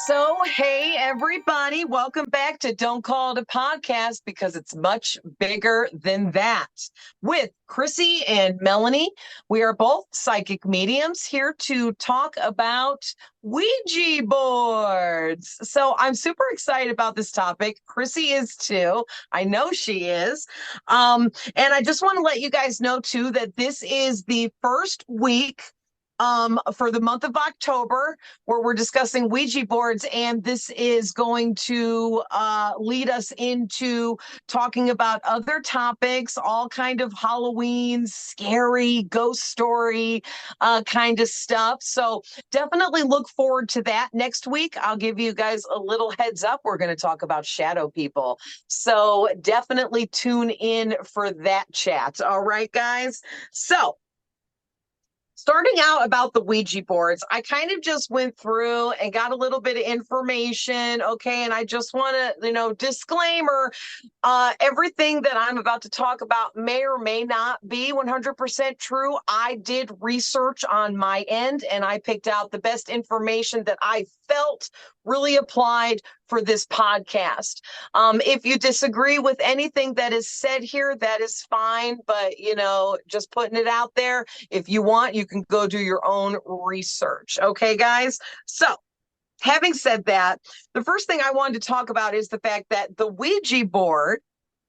So, hey, everybody, welcome back to Don't Call It a Podcast because it's much bigger than that. With Krissy and Melanie, we are both psychic mediums here to talk about Ouija boards. So, I'm super excited about this topic. Krissy is too. I know she is. And I just want to let you guys know, too, that this is the first week for the month of October, where we're discussing Ouija boards, and this is going to lead us into talking about other topics, all kind of Halloween, scary, ghost story kind of stuff. So definitely look forward to that. Next week, I'll give you guys a little heads up. We're going to talk about shadow people. So definitely tune in for that chat. All right, guys? So starting out about the Ouija boards, I kind of just went through and got a little bit of information. Okay. And I just want to, disclaimer, everything that I'm about to talk about may or may not be 100% true. I did research on my end and I picked out the best information that I felt really applied for this podcast. If you disagree with anything that is said here, that is fine. But, just putting it out there. If you want, you can go do your own research. Okay, guys? So, having said that, the first thing I wanted to talk about is the fact that the Ouija board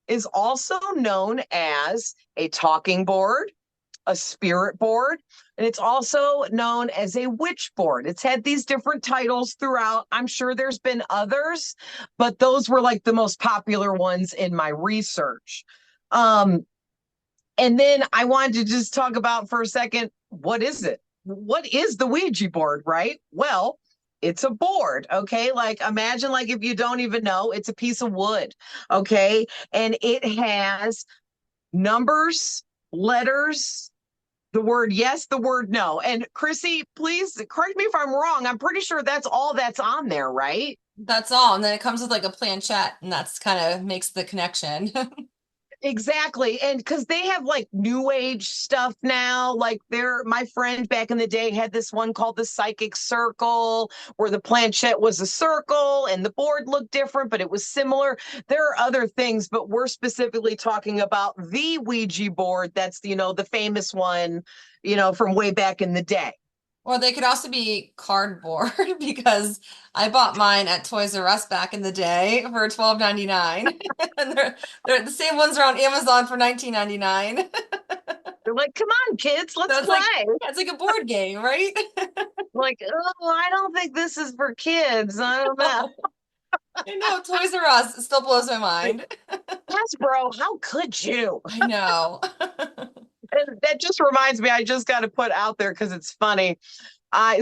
is also known as a talking board, a spirit board, and it's also known as a witch board. It's had these different titles throughout. I'm sure there's been others, but those were like the most popular ones in my research. And then I wanted to just talk about for a second, what is it? What is the Ouija board, right? Well, it's a board, okay? Like imagine like if you don't even know, it's a piece of wood, okay? And it has numbers, letters, the word yes, the word no. And Krissy, please correct me if I'm wrong. I'm pretty sure that's all that's on there, right? That's all. And then it comes with like a planchette, and that's kind of makes the connection. Exactly. And because they have like new age stuff now, like my friend back in the day had this one called the Psychic Circle, where the planchette was a circle and the board looked different, but it was similar. There are other things, but we're specifically talking about the Ouija board. That's, the famous one, from way back in the day. Or they could also be cardboard because I bought mine at Toys R Us back in the day for $12.99. And they're the same ones are on Amazon for $19.99. They're like, come on, kids, let's So it's like play. it's like a board game, right? Like, oh, I don't think this is for kids. I don't know. I know, Toys R Us, it still blows my mind. Yes, bro, how could you? I know. And that just reminds me, I just got to put out there because it's funny.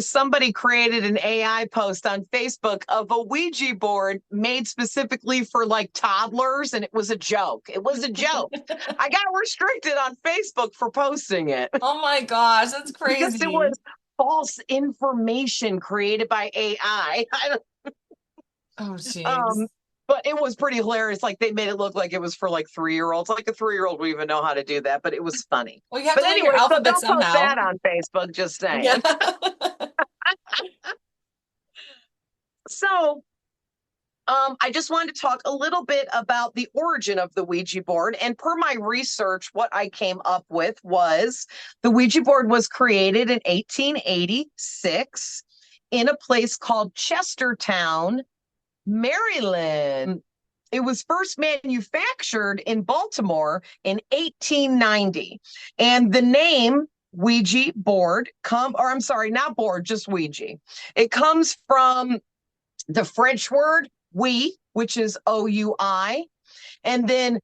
Somebody created an AI post on Facebook of a Ouija board made specifically for like toddlers, and it was a joke. It was a joke. I got restricted on Facebook for posting it Oh my gosh, that's because it crazy. was false information created by AI. Oh, jeez. Um, but it was pretty hilarious. Like they made it look like it was for like 3-year-olds. Like a 3-year-old would even know how to do that, but it was funny. Well, you have But to know your anyway, so alphabet don't post that somehow. on Facebook, just Yeah. saying. So I just wanted to talk a little bit about the origin of the Ouija board. And per my research, what I came up with was the Ouija board was created in 1886 in a place called Chestertown, Maryland. It was first manufactured in Baltimore in 1890. And the name Ouija board I'm sorry, not board, just Ouija. It comes from the French word oui, which is OUI, and then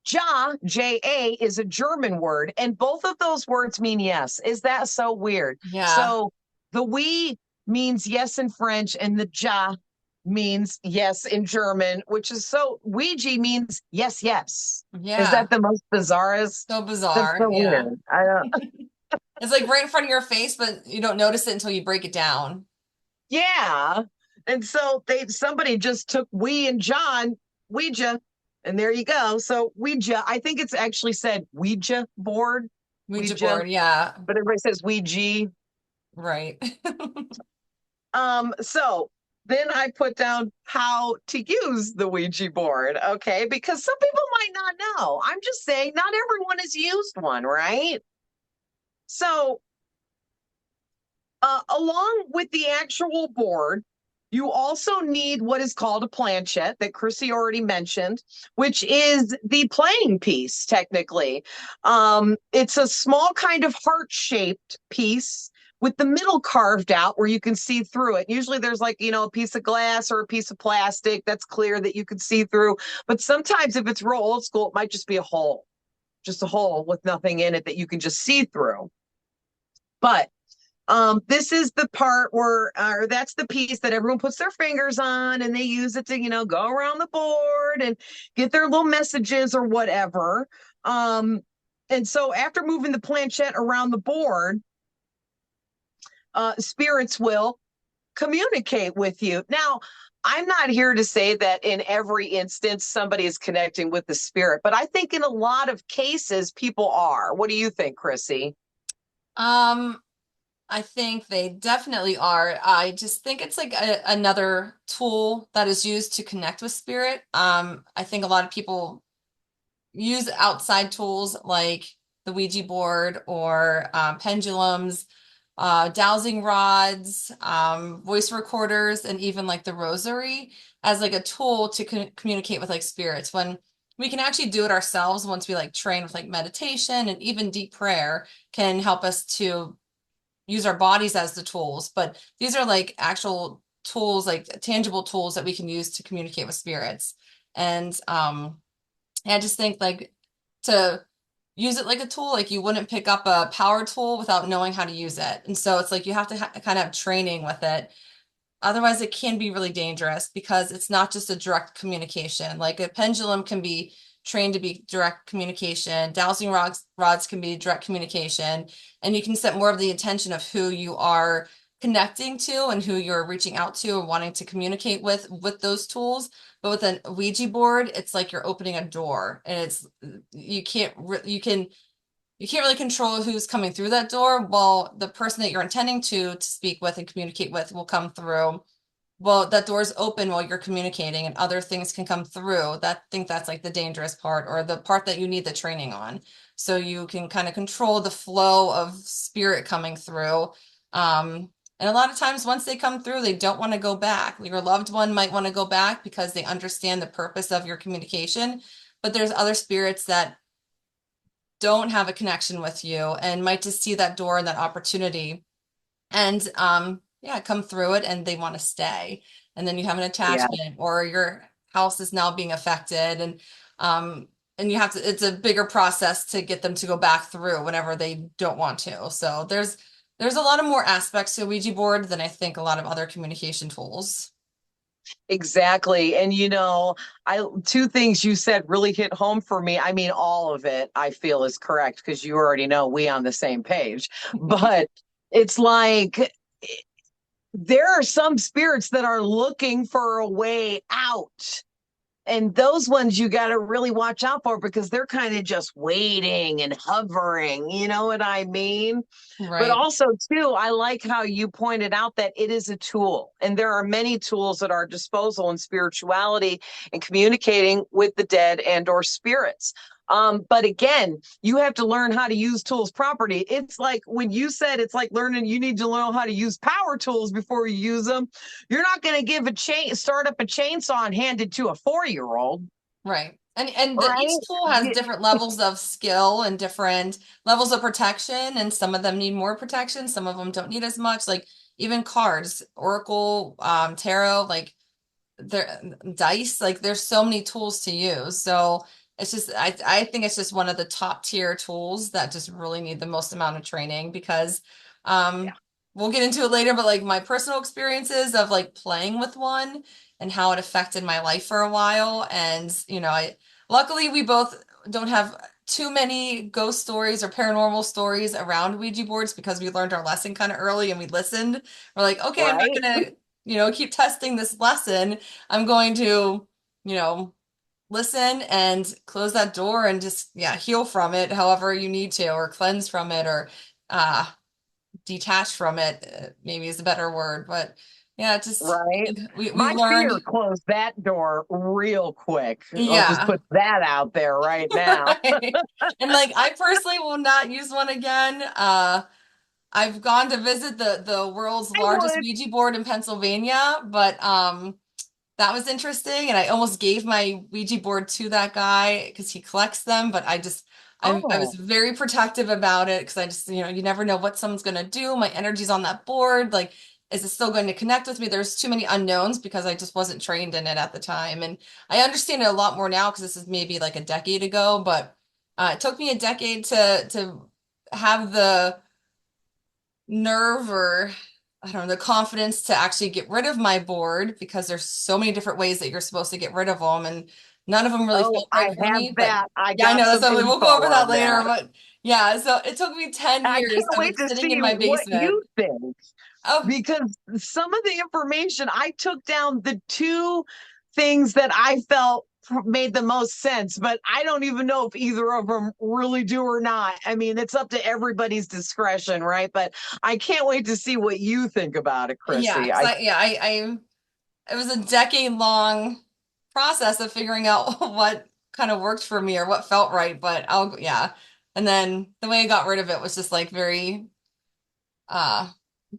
J-A is a German word, and both of those words mean yes. Is that so weird? Yeah. So the oui means yes in French, and the ja means yes in German, which is so Ouija means yes, yes. Is Yeah. that the most bizarrest? So That's bizarre. so Yeah. weird. I don't. It's like right in front of your face, but you don't notice it until you break it down. Yeah. And so somebody just took we and John, Ouija, and there you go. So Ouija, I think it's actually said Ouija board, Ouija Ouija, board. Yeah. but everybody says Ouija. Right. So then I put down how to use the Ouija board, okay? Because some people might not know. I'm just saying, not everyone has used one, right? So, along with the actual board, you also need what is called a planchette that Krissy already mentioned, which is the playing piece, technically. It's a small kind of heart-shaped piece with the middle carved out where you can see through it. Usually there's like, a piece of glass or a piece of plastic that's clear that you can see through. But sometimes if it's real old school, it might just be a hole, just a hole with nothing in it that you can just see through. But this is the part where, or that's the piece that everyone puts their fingers on and they use it to, go around the board and get their little messages or whatever. And so after moving the planchette around the board, spirits will communicate with you. Now, I'm not here to say that in every instance somebody is connecting with the spirit, but I think in a lot of cases people are. What do you think, Krissy? Um, I think they definitely are. I just think it's like another tool that is used to connect with spirit. I think a lot of people use outside tools like the Ouija board or pendulums, dowsing rods, voice recorders, and even like the rosary as like a tool to communicate with like spirits when we can actually do it ourselves once we like train with like meditation and even deep prayer can help us to use our bodies as the tools. But these are like actual tools, like tangible tools that we can use to communicate with spirits. And I just think like to use it like a tool, like you wouldn't pick up a power tool without knowing how to use it. And so it's like you have to kind of have training with it. Otherwise, it can be really dangerous because it's not just a direct communication. Like a pendulum can be trained to be direct communication. Dowsing rods can be direct communication. And you can set more of the intention of who you are connecting to and who you're reaching out to or wanting to communicate with those tools. But with a Ouija board, it's like you're opening a door and it's you can't really control who's coming through that door. Well, the person that you're intending to speak with and communicate with will come through. Well, that door's open while you're communicating and other things can come through. That's like the dangerous part or the part that you need the training on. So you can kind of control the flow of spirit coming through. And a lot of times once they come through, they don't want to go back. Your loved one might want to go back because they understand the purpose of your communication. But there's other spirits that don't have a connection with you and might just see that door and that opportunity and yeah, come through it and they want to stay. And then you have an Yeah. attachment or your house is now being affected and you have to it's a bigger process to get them to go back through whenever they don't want to. So there's a lot of more aspects to a Ouija board than I think a lot of other communication tools. Exactly. And I two things you said really hit home for me. I mean, all of it I feel is correct because you already know we on the same page. But it's like there are some spirits that are looking for a way out. And those ones you got to really watch out for because they're kind of just waiting and hovering. You know what I mean? But Right. also, too, I like how you pointed out that it is a tool, and there are many tools at our disposal in spirituality and communicating with the dead and/or spirits. But again, you have to learn how to use tools properly. It's like when you said it's like learning, you need to learn how to use power tools before you use them. You're not going to start up a chainsaw and hand it to a 4-year-old, Right. And right? each tool has different levels of skill and different levels of protection, and some of them need more protection, some of them don't need as much. Like even cards, Oracle, tarot, like there dice, like there's so many tools to use. So it's just I think it's just one of the top tier tools that just really need the most amount of training because Yeah. um we'll get into it later, but like my personal experiences of like playing with one and how it affected my life for a while. And I luckily we both don't have too many ghost stories or paranormal stories around Ouija boards because we learned our lesson kind of early and we listened. We're like, okay, I'm not Right? gonna keep testing this lesson. I'm going to, you know, listen and close that door and just, yeah, heal from it however you need to, or cleanse from it, or uh, detach from it, maybe is a better word. But Yeah, just right? we My fear learned. closed that door real quick. I'll just Yeah. put that out there right now. Right. And like I personally will not use one again. I've gone to visit the world's I largest would. Ouija board in Pennsylvania, but that was interesting, and I almost gave my Ouija board to that guy because he collects them, but I was Oh, very protective about it because I just, you never know what someone's gonna do. My energy's on that board. Like, is it still going to connect with me? There's too many unknowns because I just wasn't trained in it at the time. And I understand it a lot more now because this is maybe like a decade ago, but it took me a decade to have the nerve or I don't know, the confidence to actually get rid of my board because there's so many different ways that you're supposed to get rid of them, and none of them really oh, felt I right for have me. But that. I yeah, I got know that's some something we'll info go over that on later. that. But yeah, so it took me 10 I years can't of wait it to sitting see in my what basement. you think Oh, because some of the information I took down the two things that I felt made the most sense, but I don't even know if either of them really do or not. I mean, it's up to everybody's discretion, right? But I can't wait to see what you think about it, yeah, Krissy. because I it was a decade long process of figuring out what kind of worked for me or what felt right. But yeah. And then the way I got rid of it was just like very uh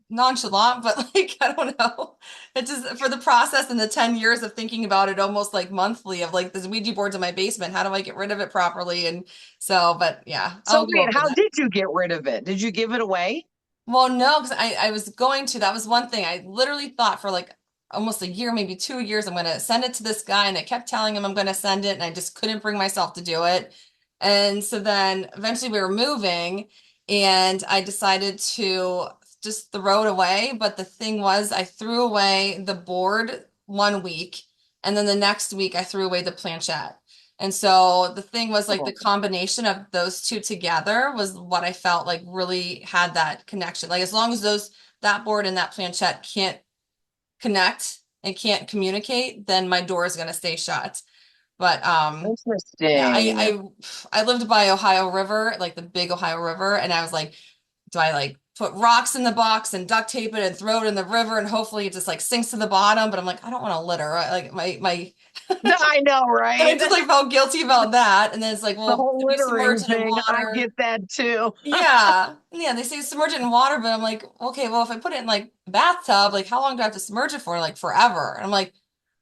nonchalant, but like I don't know. It just for the process and the 10 years of thinking about it almost like monthly of like this Ouija board's in my basement. How do I get rid of it properly? And so, but yeah, So I'll go wait, over how that. did you get rid of it? Did you give it away? Well, no, because I was going to. That was one thing. I literally thought for like almost a year, maybe 2 years, I'm going to send it to this guy. And I kept telling him I'm going to send it. And I just couldn't bring myself to do it. And so then eventually we were moving and I decided to just throw it away. But the thing was, I threw away the board 1 week. And then the next week, I threw away the planchette. And so the thing was like the Oh, combination of those two together was what I felt like really had that connection. Like as long as that board and that planchette can't connect and can't communicate, then my door is going to stay shut. But yeah, interesting. I lived by Ohio River, like the big Ohio River, and I was like, do I like put rocks in the box and duct tape it and throw it in the river and hopefully it just like sinks to the bottom? But I'm like, I don't want to litter. Like my I know, And I right? just like felt guilty about that. And then it's like, The well, whole if you submerge littering it in thing, I water, get that too. yeah. Yeah, they say submerge it in water, but I'm like, okay, well, if I put it in like bathtub, like how long do I have to submerge it for? Like forever. And I'm like,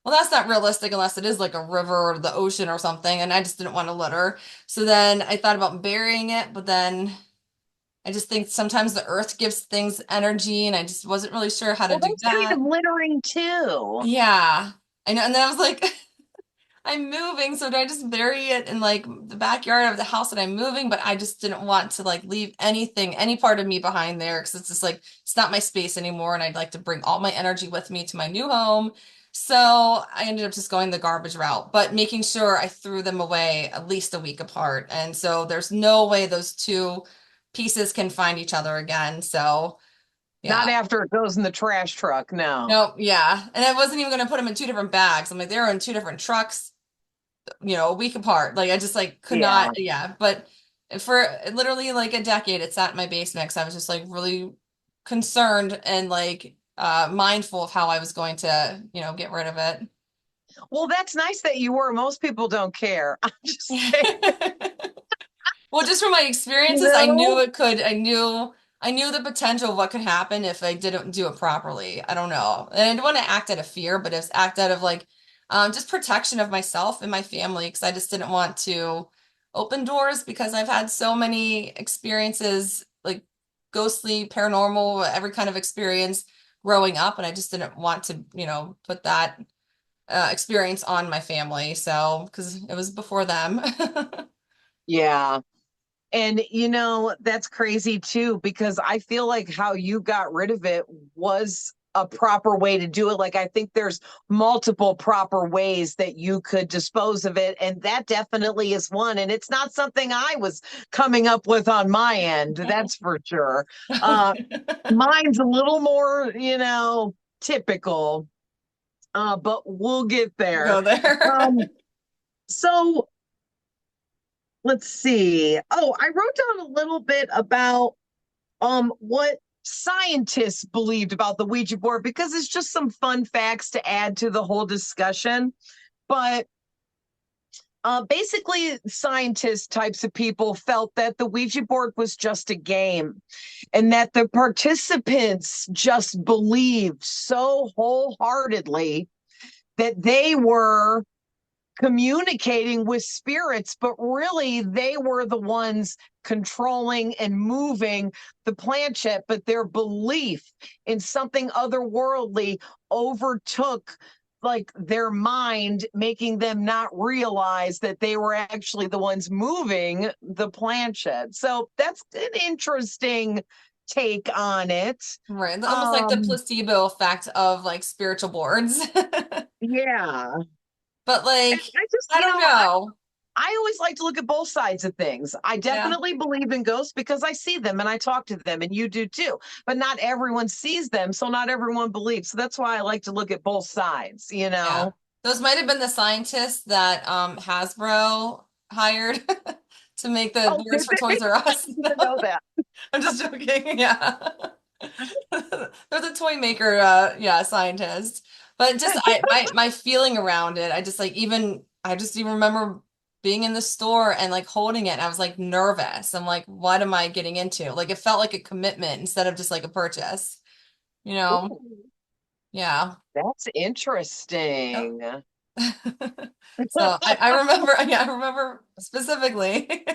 well, that's not realistic unless it is like a river or the ocean or something. And I just didn't want to litter. So then I thought about burying it, but then I just think sometimes the earth gives things energy, and I just wasn't really sure how to Well, do that's kind that. of littering too. Yeah. I know. And then I was like, I'm moving, so do I just bury it in like the backyard of the house that I'm moving? But I just didn't want to like leave anything, any part of me behind there because it's just like it's not my space anymore, and I'd like to bring all my energy with me to my new home. So I ended up just going the garbage route, but making sure I threw them away at least a week apart. And so there's no way those two pieces can find each other again. So yeah. Not after it goes in the trash truck, no. No, yeah. And I wasn't even going to put them in two different bags. I'm like, they were in two different trucks, a week apart. Like I just like could Yeah. not, yeah. But for literally like a decade, it sat in my basement because I was just like really concerned and like mindful of how I was going to, get rid of it. Well, that's nice that you were. Most people don't care. I'm just saying, Well, just from my you experiences, I knew know? it could. I knew the potential of what could happen if I didn't do it properly. I don't know. And I didn't want to act out of fear, but it was act out of like just protection of myself and my family because I just didn't want to open doors because I've had so many experiences like ghostly, paranormal, every kind of experience growing up, and I just didn't want to, put that experience on my family. So because it was before them. Yeah. And that's crazy too, because I feel like how you got rid of it was a proper way to do it. Like, I think there's multiple proper ways that you could dispose of it. And that definitely is one. And it's not something I was coming up with on my end. That's for sure. Uh, Mine's a little more, typical, but we'll get there. Go there. Um, so let's see. Oh, I wrote down a little bit about what scientists believed about the Ouija board because it's just some fun facts to add to the whole discussion. But basically, scientist types of people felt that the Ouija board was just a game and that the participants just believed so wholeheartedly that they were communicating with spirits, but really they were the ones controlling and moving the planchette, but their belief in something otherworldly overtook like their mind, making them not realize that they were actually the ones moving the planchette. So that's an interesting take on it. Right. Almost like the placebo effect of like spiritual boards. Yeah. But And like, I just, I don't know. I always like to look at both sides of things. I Yeah. definitely believe in ghosts because I see them and I talk to them, and you do too. But not everyone sees them, so not everyone believes. So that's why I like to look at both sides, you Yeah. know? Those might have been the scientists that Hasbro hired to make the Oh, boards did for they? Toys R I Us. didn't even know that. I'm just joking. Yeah. There's a toy maker, yeah, scientist. But just my feeling around it, I just like I just even remember being in the store and like holding it and I was like nervous. I'm like, what am I getting into? Like it felt like a commitment instead of just like a purchase, you know? Ooh, Yeah. that's Yep. interesting. So I remember, yeah, I remember specifically.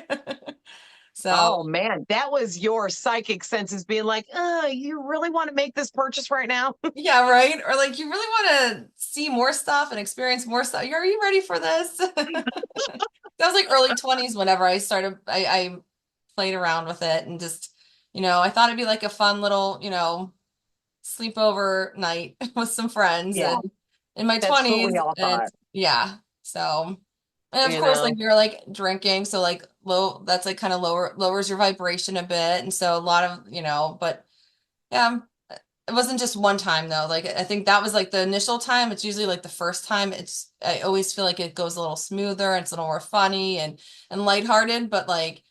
So Oh man, that was your psychic senses being like, you really want to make this purchase right now? yeah, right. Or like you really want to see more stuff and experience more stuff. Are you ready for this? That was like early 20s whenever I started I played around with it and just, I thought it'd be like a fun little, sleepover night with some friends Yeah, and in my that's what we 20s all and thought, yeah. So and of you course like know? we were like drinking so like that's like kind of lowers your vibration a bit and so a lot of, but yeah, it wasn't just one time though. Like I think that was like the initial time. It's usually like the first time. I always feel like it goes a little smoother and it's a little more funny and lighthearted. But like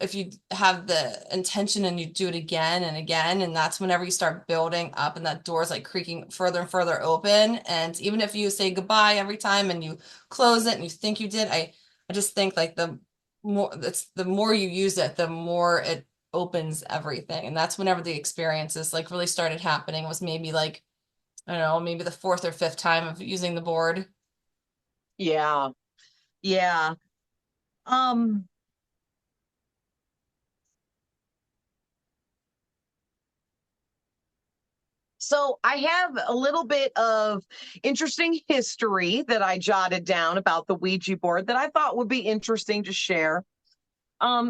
if you have the intention and you do it again and again, and that's whenever you start building up and that door's like creaking further and further open. And even if you say goodbye every time and you close it and you think you did, I just think like the more you use it, the more it opens everything. And that's whenever the experiences like really started happening was maybe like, I don't know, maybe the fourth or fifth time of using the board. Yeah, yeah. Um, So I have a little bit of interesting history that I jotted down about the Ouija board that I thought would be interesting to share.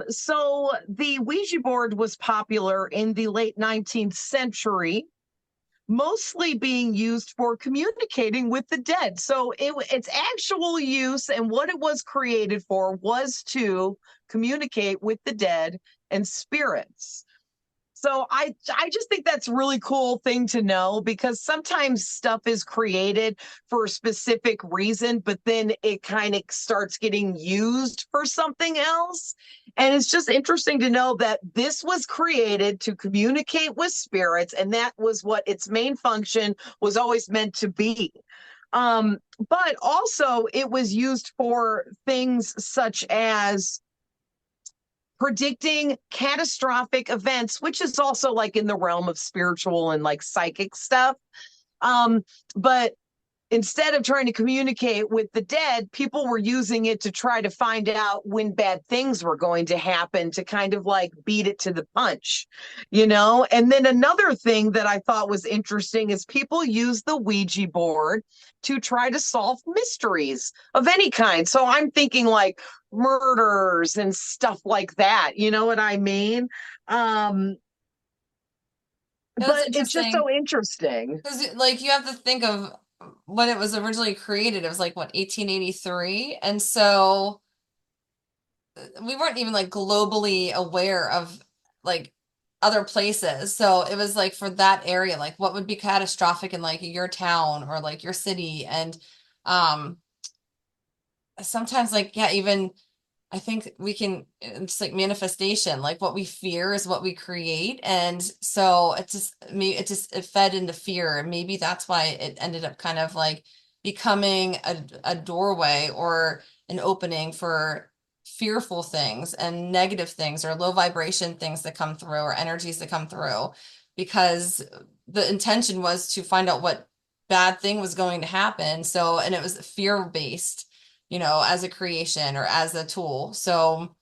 So the Ouija board was popular in the late 19th century, mostly being used for communicating with the dead. So its actual use and what it was created for was to communicate with the dead and spirits. So I just think that's a really cool thing to know because sometimes stuff is created for a specific reason, but then it kind of starts getting used for something else. And it's just interesting to know that this was created to communicate with spirits, and that was what its main function was always meant to be. But also it was used for things such as predicting catastrophic events, which is also like in the realm of spiritual and like psychic stuff. But instead of trying to communicate with the dead, people were using it to try to find out when bad things were going to happen to kind of like beat it to the punch, you know? And then another thing that I thought was interesting is people use the Ouija board to try to solve mysteries of any kind. So I'm thinking like murders and stuff like that. You know what I mean? Um, Yeah, that's but it's just interesting so interesting. because like you have to think of when it was originally created. It was like what 1883, and so we weren't even like globally aware of like other places. So it was like for that area, like what would be catastrophic in like your town or like your city. And um sometimes like yeah, even I think we can, it's like manifestation, like what we fear is what we create. And so it just, me, it fed into fear. And maybe that's why it ended up kind of like becoming a doorway or an opening for fearful things and negative things or low vibration things that come through or energies that come through, because the intention was to find out what bad thing was going to happen. So, and it was fear based, as a creation or as a tool. So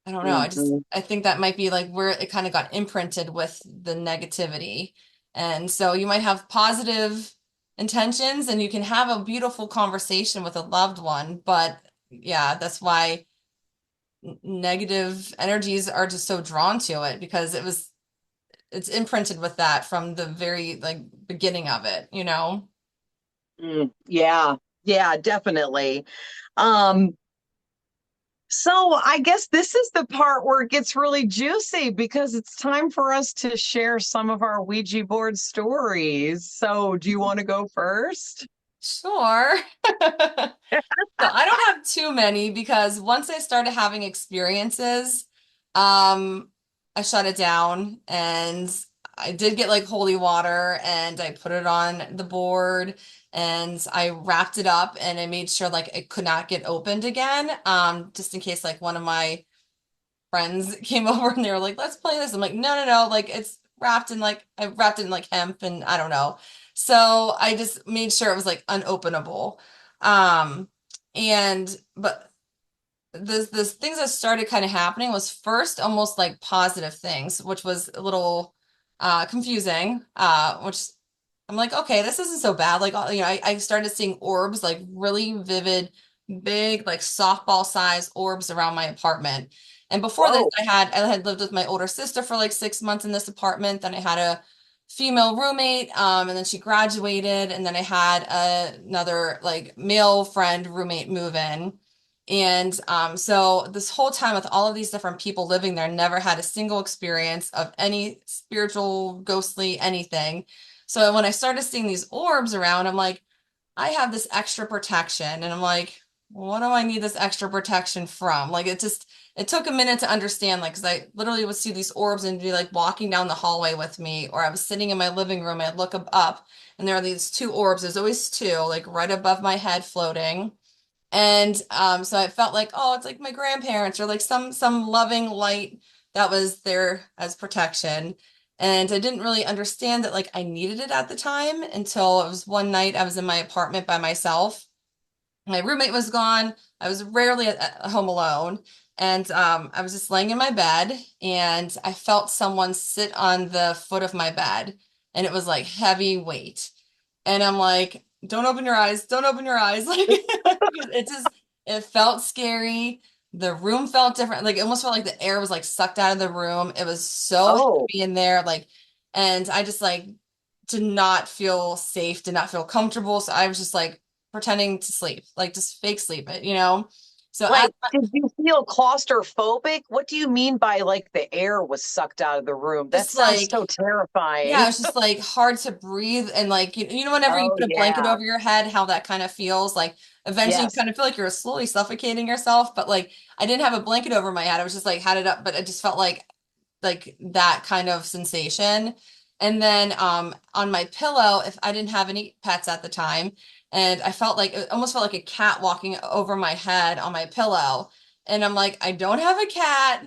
I don't know. Mhm. I think that might be like where it kind of got imprinted with the negativity. And so you might have positive intentions and you can have a beautiful conversation with a loved one, but yeah, that's why negative energies are just so drawn to it because it's imprinted with that from the very like beginning of it. Yeah, yeah, definitely. Um, so I guess this is the part where it gets really juicy because it's time for us to share some of our Ouija board stories. So do you want to go first? Sure. So I don't have too many because once I started having experiences, I shut it down and I did get like holy water and I put it on the board and I wrapped it up and I made sure like it could not get opened again, just in case like one of my friends came over and they were like, let's play this. I'm like, no, no, no, like it's wrapped in like I wrapped it in like hemp and I don't know. So I just made sure it was like unopenable. Um, and but this things that started kind of happening was first almost like positive things, which was a little confusing, which I'm like, okay, this isn't so bad. Like, I started seeing orbs, like really vivid, big, like softball size orbs around my apartment. And before this, Whoa. I had lived with my older sister for like 6 months in this apartment. Then I had a female roommate, and then she graduated, and then I had another like male friend roommate move in. And so this whole time with all of these different people living there, never had a single experience of any spiritual, ghostly, anything. So when I started seeing these orbs around, I'm like, I have this extra protection. And I'm like, what do I need this extra protection from? Like it took a minute to understand, like, because I literally would see these orbs and be like walking down the hallway with me, or I was sitting in my living room, I'd look up and there are these two orbs. There's always two, like right above my head floating. And so I felt like, oh, it's like my grandparents or like some loving light that was there as protection. And I didn't really understand that like I needed it at the time until it was one night I was in my apartment by myself. My roommate was gone. I was rarely at home alone. And I was just laying in my bed and I felt someone sit on the foot of my bed and it was like heavy weight. And I'm like, don't open your eyes, don't open your eyes. Like it felt scary. The room felt different. Like it almost felt like the air was like sucked out of the room. It was so Oh, heavy in there. Like, and I just like did not feel safe, did not feel comfortable. So I was just like pretending to sleep, like just fake sleep it. So as like, did you feel claustrophobic? What do you mean by like the air was sucked out of the room? That just sounds like so yeah, terrifying. it's just like hard to breathe and like you know whenever you Oh, put a blanket yeah. over your head, how that kind of feels like eventually you Yes. kind of feel like you're slowly suffocating yourself, but like I didn't have a blanket over my head. I was just like had it up, but it just felt like that kind of sensation. And then on my pillow, if I didn't have any pets at the time, and I felt like it almost felt like a cat walking over my head on my pillow. And I'm like, I don't have a cat.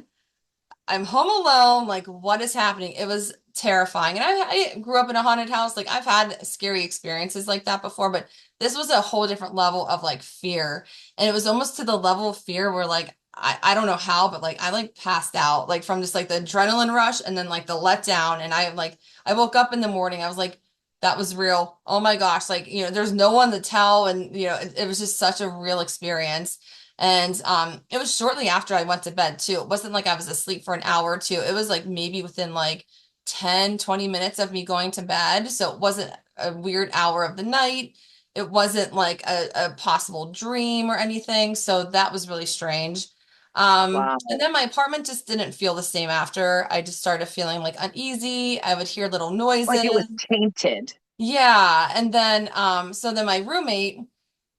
I'm home alone. Like, what is happening? It was terrifying. And I grew up in a haunted house. Like, I've had scary experiences like that before, but this was a whole different level of like fear. And it was almost to the level of fear where like I don't know how, but like I like passed out like from just like the adrenaline rush and then like the letdown. And I woke up in the morning. I was like, that was real. Oh my gosh. Like, there's no one to tell. And it was just such a real experience. And it was shortly after I went to bed too. It wasn't like I was asleep for an hour or two. It was like maybe within like 10, 20 minutes of me going to bed. So it wasn't a weird hour of the night. It wasn't like a possible dream or anything. So that was really strange. And Wow. then my apartment just didn't feel the same after. I just started feeling like uneasy. I would hear little Like it was noises. tainted. Yeah. And then so then my roommate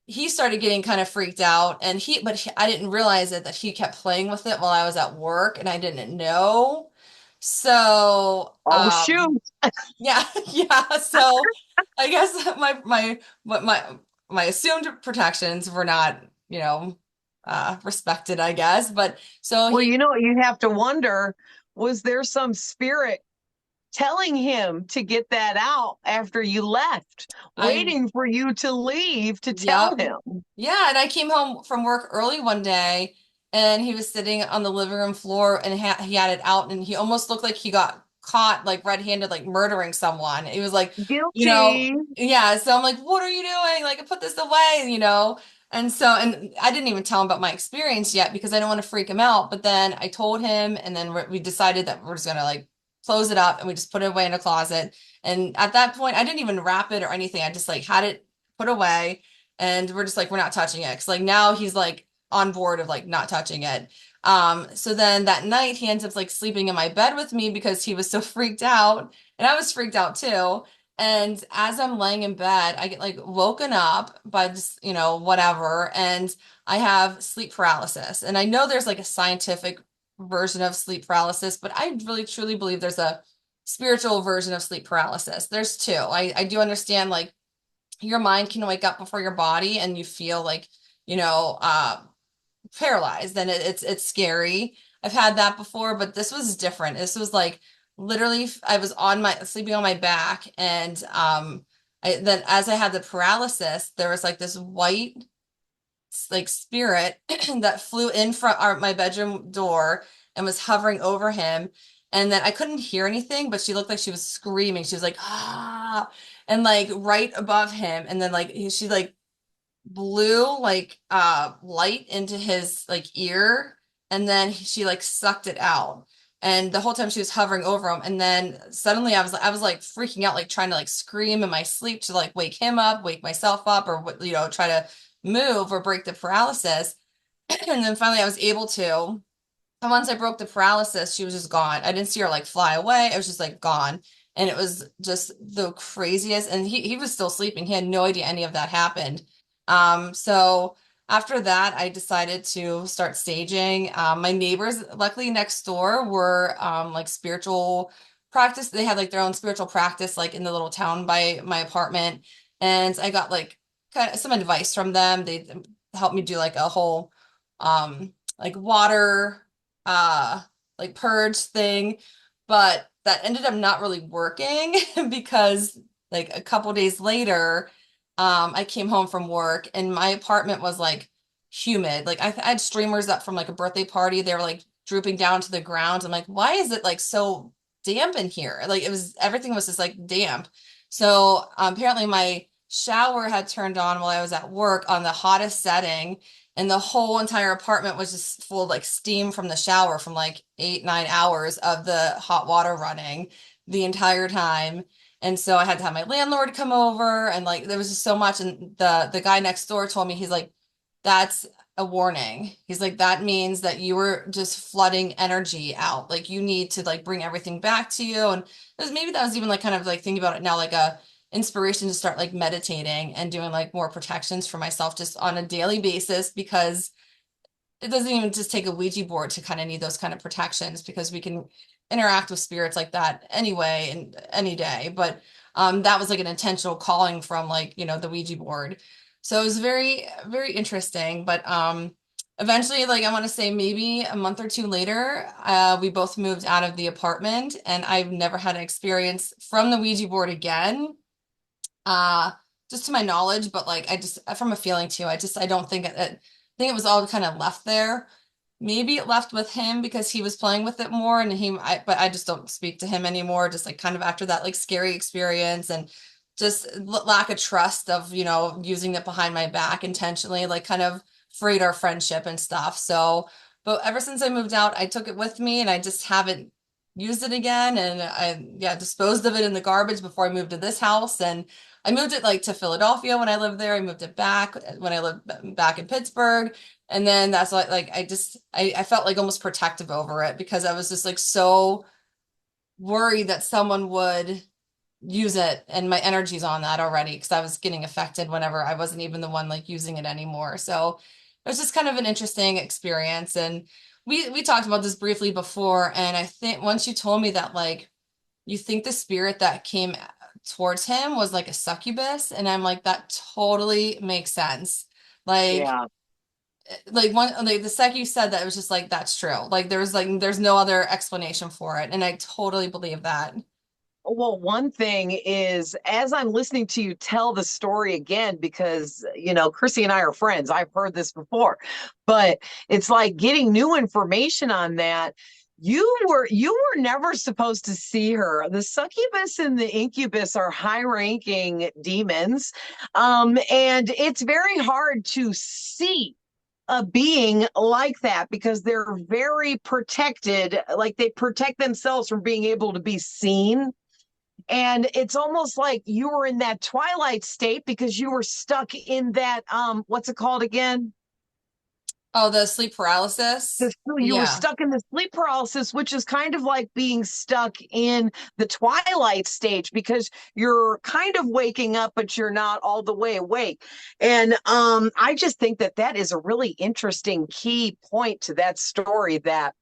he started getting kind of freaked out, and I didn't realize it that he kept playing with it while I was at work, and I didn't know. So, Oh, shoot. yeah, yeah. So I guess my assumed protections were not, respected, I guess. But so Well, he, you have to wonder, was there some spirit telling him to get that out after you left, I, waiting for you to leave to tell yep. him? Yeah, and I came home from work early one day, and he was sitting on the living room floor, and he had it out, and he almost looked like he got caught like red-handed, like murdering someone. He was like, Guilty. yeah. So I'm like, what are you doing? Like, put this away. And I didn't even tell him about my experience yet because I didn't want to freak him out. But then I told him, and then we decided that we're just gonna like close it up, and we just put it away in a closet. And at that point, I didn't even wrap it or anything. I just like had it put away, and we're just like, we're not touching it. Cause like now he's like on board of like not touching it. So then that night he ends up like sleeping in my bed with me because he was so freaked out, and I was freaked out too. And as I'm laying in bed, I get like woken up by just, whatever. And I have sleep paralysis. And I know there's like a scientific version of sleep paralysis, but I really truly believe there's a spiritual version of sleep paralysis. There's two. I do understand like your mind can wake up before your body and you feel like, you know, uh, paralyzed, and it's scary. I've had that before, but this was different. This was like literally I was on my sleeping on my back, and then as I had the paralysis, there was like this white like spirit that flew in front my bedroom door and was hovering over him. And then I couldn't hear anything, but she looked like she was screaming. She was like, ah, and like right above him. And then like she like blew like light into his like ear, and then she like sucked it out, and the whole time she was hovering over him. And then suddenly I was like freaking out, like trying to like scream in my sleep to like wake him up, wake myself up, or try to move or break the paralysis. And then finally I was able to, and once I broke the paralysis, she was just gone. I didn't see her like fly away. It was just like gone. And it was just the craziest. And he was still sleeping. He had no idea any of that happened. So after that, I decided to start staging. My neighbors, luckily next door, were like spiritual practice. They had like their own spiritual practice, like in the little town by my apartment. And I got like kind of some advice from them. They helped me do like a whole like water uh like purge thing, but that ended up not really working because like a couple days later I came home from work and my apartment was like humid. Like I had streamers up from like a birthday party. They were like drooping down to the ground. I'm like, why is it like so damp in here? Like everything was just like damp. So apparently my shower had turned on while I was at work on the hottest setting, and the whole entire apartment was just full of like steam from the shower from like 8, 9 hours of the hot water running the entire time. And so I had to have my landlord come over, and like there was just so much. And the guy next door told me, he's like, that's a warning. He's like, that means that you were just flooding energy out. Like you need to like bring everything back to you. And maybe that was even like kind of like thinking about it now, like a inspiration to start like meditating and doing like more protections for myself just on a daily basis, because it doesn't even just take a Ouija board to kind of need those kind of protections, because we can interact with spirits like that anyway and any day. But that was like an intentional calling from like, the Ouija board. So it was very, very interesting. But eventually, like I want to say maybe a month or two later, we both moved out of the apartment, and I've never had an experience from the Ouija board again. Uh, just to my knowledge, but like I just from a feeling too, I don't think I think it was all kind of left there. Maybe it left with him because he was playing with it more, and but I just don't speak to him anymore, just like kind of after that like scary experience, and just lack of trust of, using it behind my back intentionally, like kind of frayed our friendship and stuff. So, but ever since I moved out, I took it with me, and I just haven't used it again. And yeah, disposed of it in the garbage before I moved to this house. And I moved it like to Philadelphia when I lived there. I moved it back when I lived back in Pittsburgh. And then that's like I felt like almost protective over it because I was just like so worried that someone would use it and my energy's on that already because I was getting affected whenever I wasn't even the one like using it anymore. So it was just kind of an interesting experience. And we talked about this briefly before, and I think once you told me that like you think the spirit that came towards him was like a succubus, and I'm like, that totally makes sense. Like Yeah. one like the second you said that, it was just like that's true. There's no other explanation for it, and I totally believe that. Well, one thing is, as I'm listening to you tell the story again, because, Krissy and I are friends, I've heard this before, but it's like getting new information on that. You were never supposed to see her. The succubus and the incubus are high-ranking demons, and it's very hard to see a being like that because they're very protected, like they protect themselves from being able to be seen. And it's almost like you were in that twilight state because you were stuck in that what's it called again? Oh, the sleep paralysis. You were Yeah. stuck in the sleep paralysis, which is kind of like being stuck in the twilight stage because you're kind of waking up, but you're not all the way awake. And I just think that that is a really interesting key point to that story, that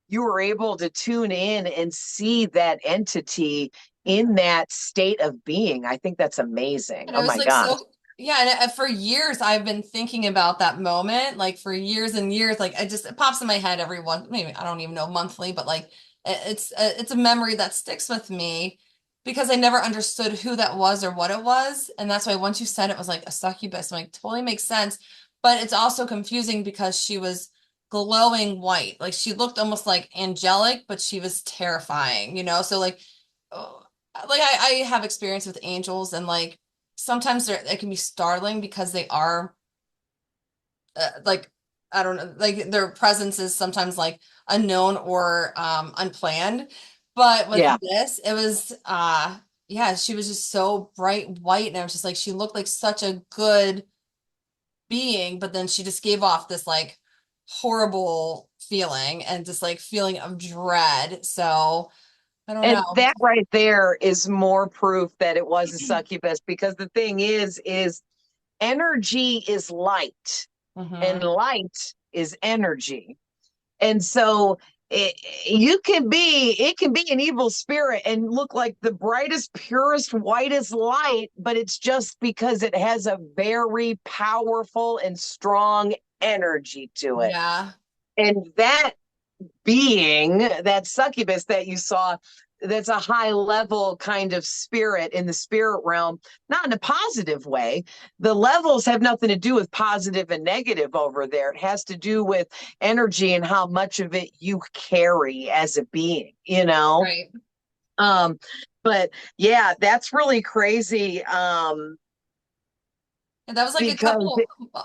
you were able to tune in and see that entity in that state of being. I think that's amazing. And it Oh was my like gosh. so, yeah. And for years, I've been thinking about that moment, like for years and years. Like it pops in my head every once, maybe I don't even know monthly, but like it's a memory that sticks with me because I never understood who that was or what it was. And that's why once you said it was like a succubus, I'm like, totally makes sense. But it's also confusing because she was glowing white. Like she looked almost like angelic, but she was terrifying, you know? So like, oh, like I have experience with angels, and like sometimes it can be startling because they are like I don't know, like their presence is sometimes like unknown or unplanned. But with Yeah. this, it was yeah, she was just so bright white, and I was just like she looked like such a good being, but then she just gave off this like horrible feeling and just like feeling of dread. So I don't And know. that right there is more proof that it was a succubus, because the thing is energy is light and Hmm. light is energy. And so it, it can be an evil spirit and look like the brightest, purest, whitest light, but it's just because it has a very powerful and strong energy to it. Yeah. And that being, that succubus that you saw, that's a high level kind of spirit in the spirit realm, not in a positive way. The levels have nothing to do with positive and negative over there. It has to do with energy and how much of it you carry as a being, you know? Right. Um, but yeah, that's really crazy. And that was Because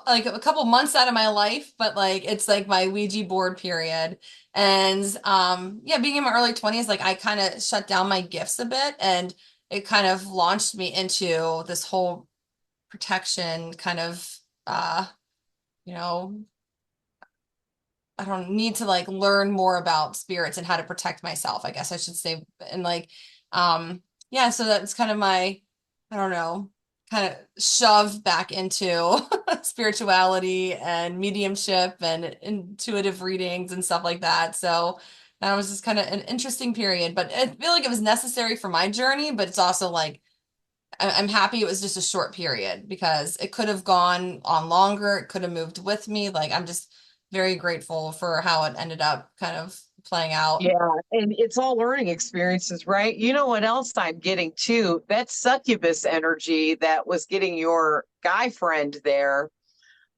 like a couple months out of my life, but like it's like my Ouija board period. And yeah, being in my early 20s, like I kind of shut down my gifts a bit, and it kind of launched me into this whole protection kind of you know, I don't need to like learn more about spirits and how to protect myself, I guess I should say. And like, yeah, so that's kind of my, I don't know, kind of shove back into spirituality and mediumship and intuitive readings and stuff like that. So that was just kind of an interesting period, but I feel like it was necessary for my journey, but it's also like, I'm happy it was just a short period because it could have gone on longer. It could have moved with me. Like I'm just very grateful for how it ended up kind of playing out. yeah, and it's all learning experiences, right? You know what else I'm getting too? That succubus energy that was getting your guy friend there,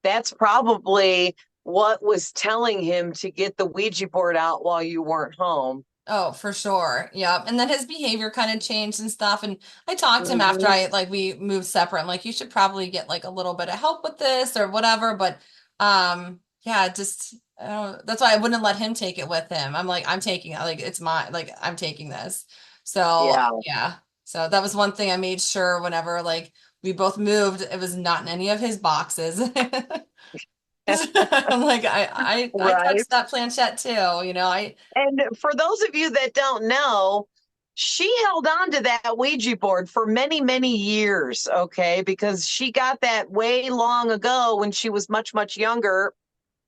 that's probably what was telling him to get the Ouija board out while you weren't home. Oh, for sure. Yep. And then his behavior kind of changed and stuff. And I talked to him after Mhm. we moved separate. I'm like, you should probably get like a little bit of help with this or whatever. But yeah, just that's why I wouldn't let him take it with him. I'm like, I'm taking it. Like it's my like I'm taking this. So Yeah, yeah. So that was one thing I made sure whenever like we both moved, it was not in any of his boxes. I'm like, I right. touched that planchette too, you know. I And for those of you that don't know, she held on to that Ouija board for many, many years, okay, because she got that way long ago when she was much, much younger,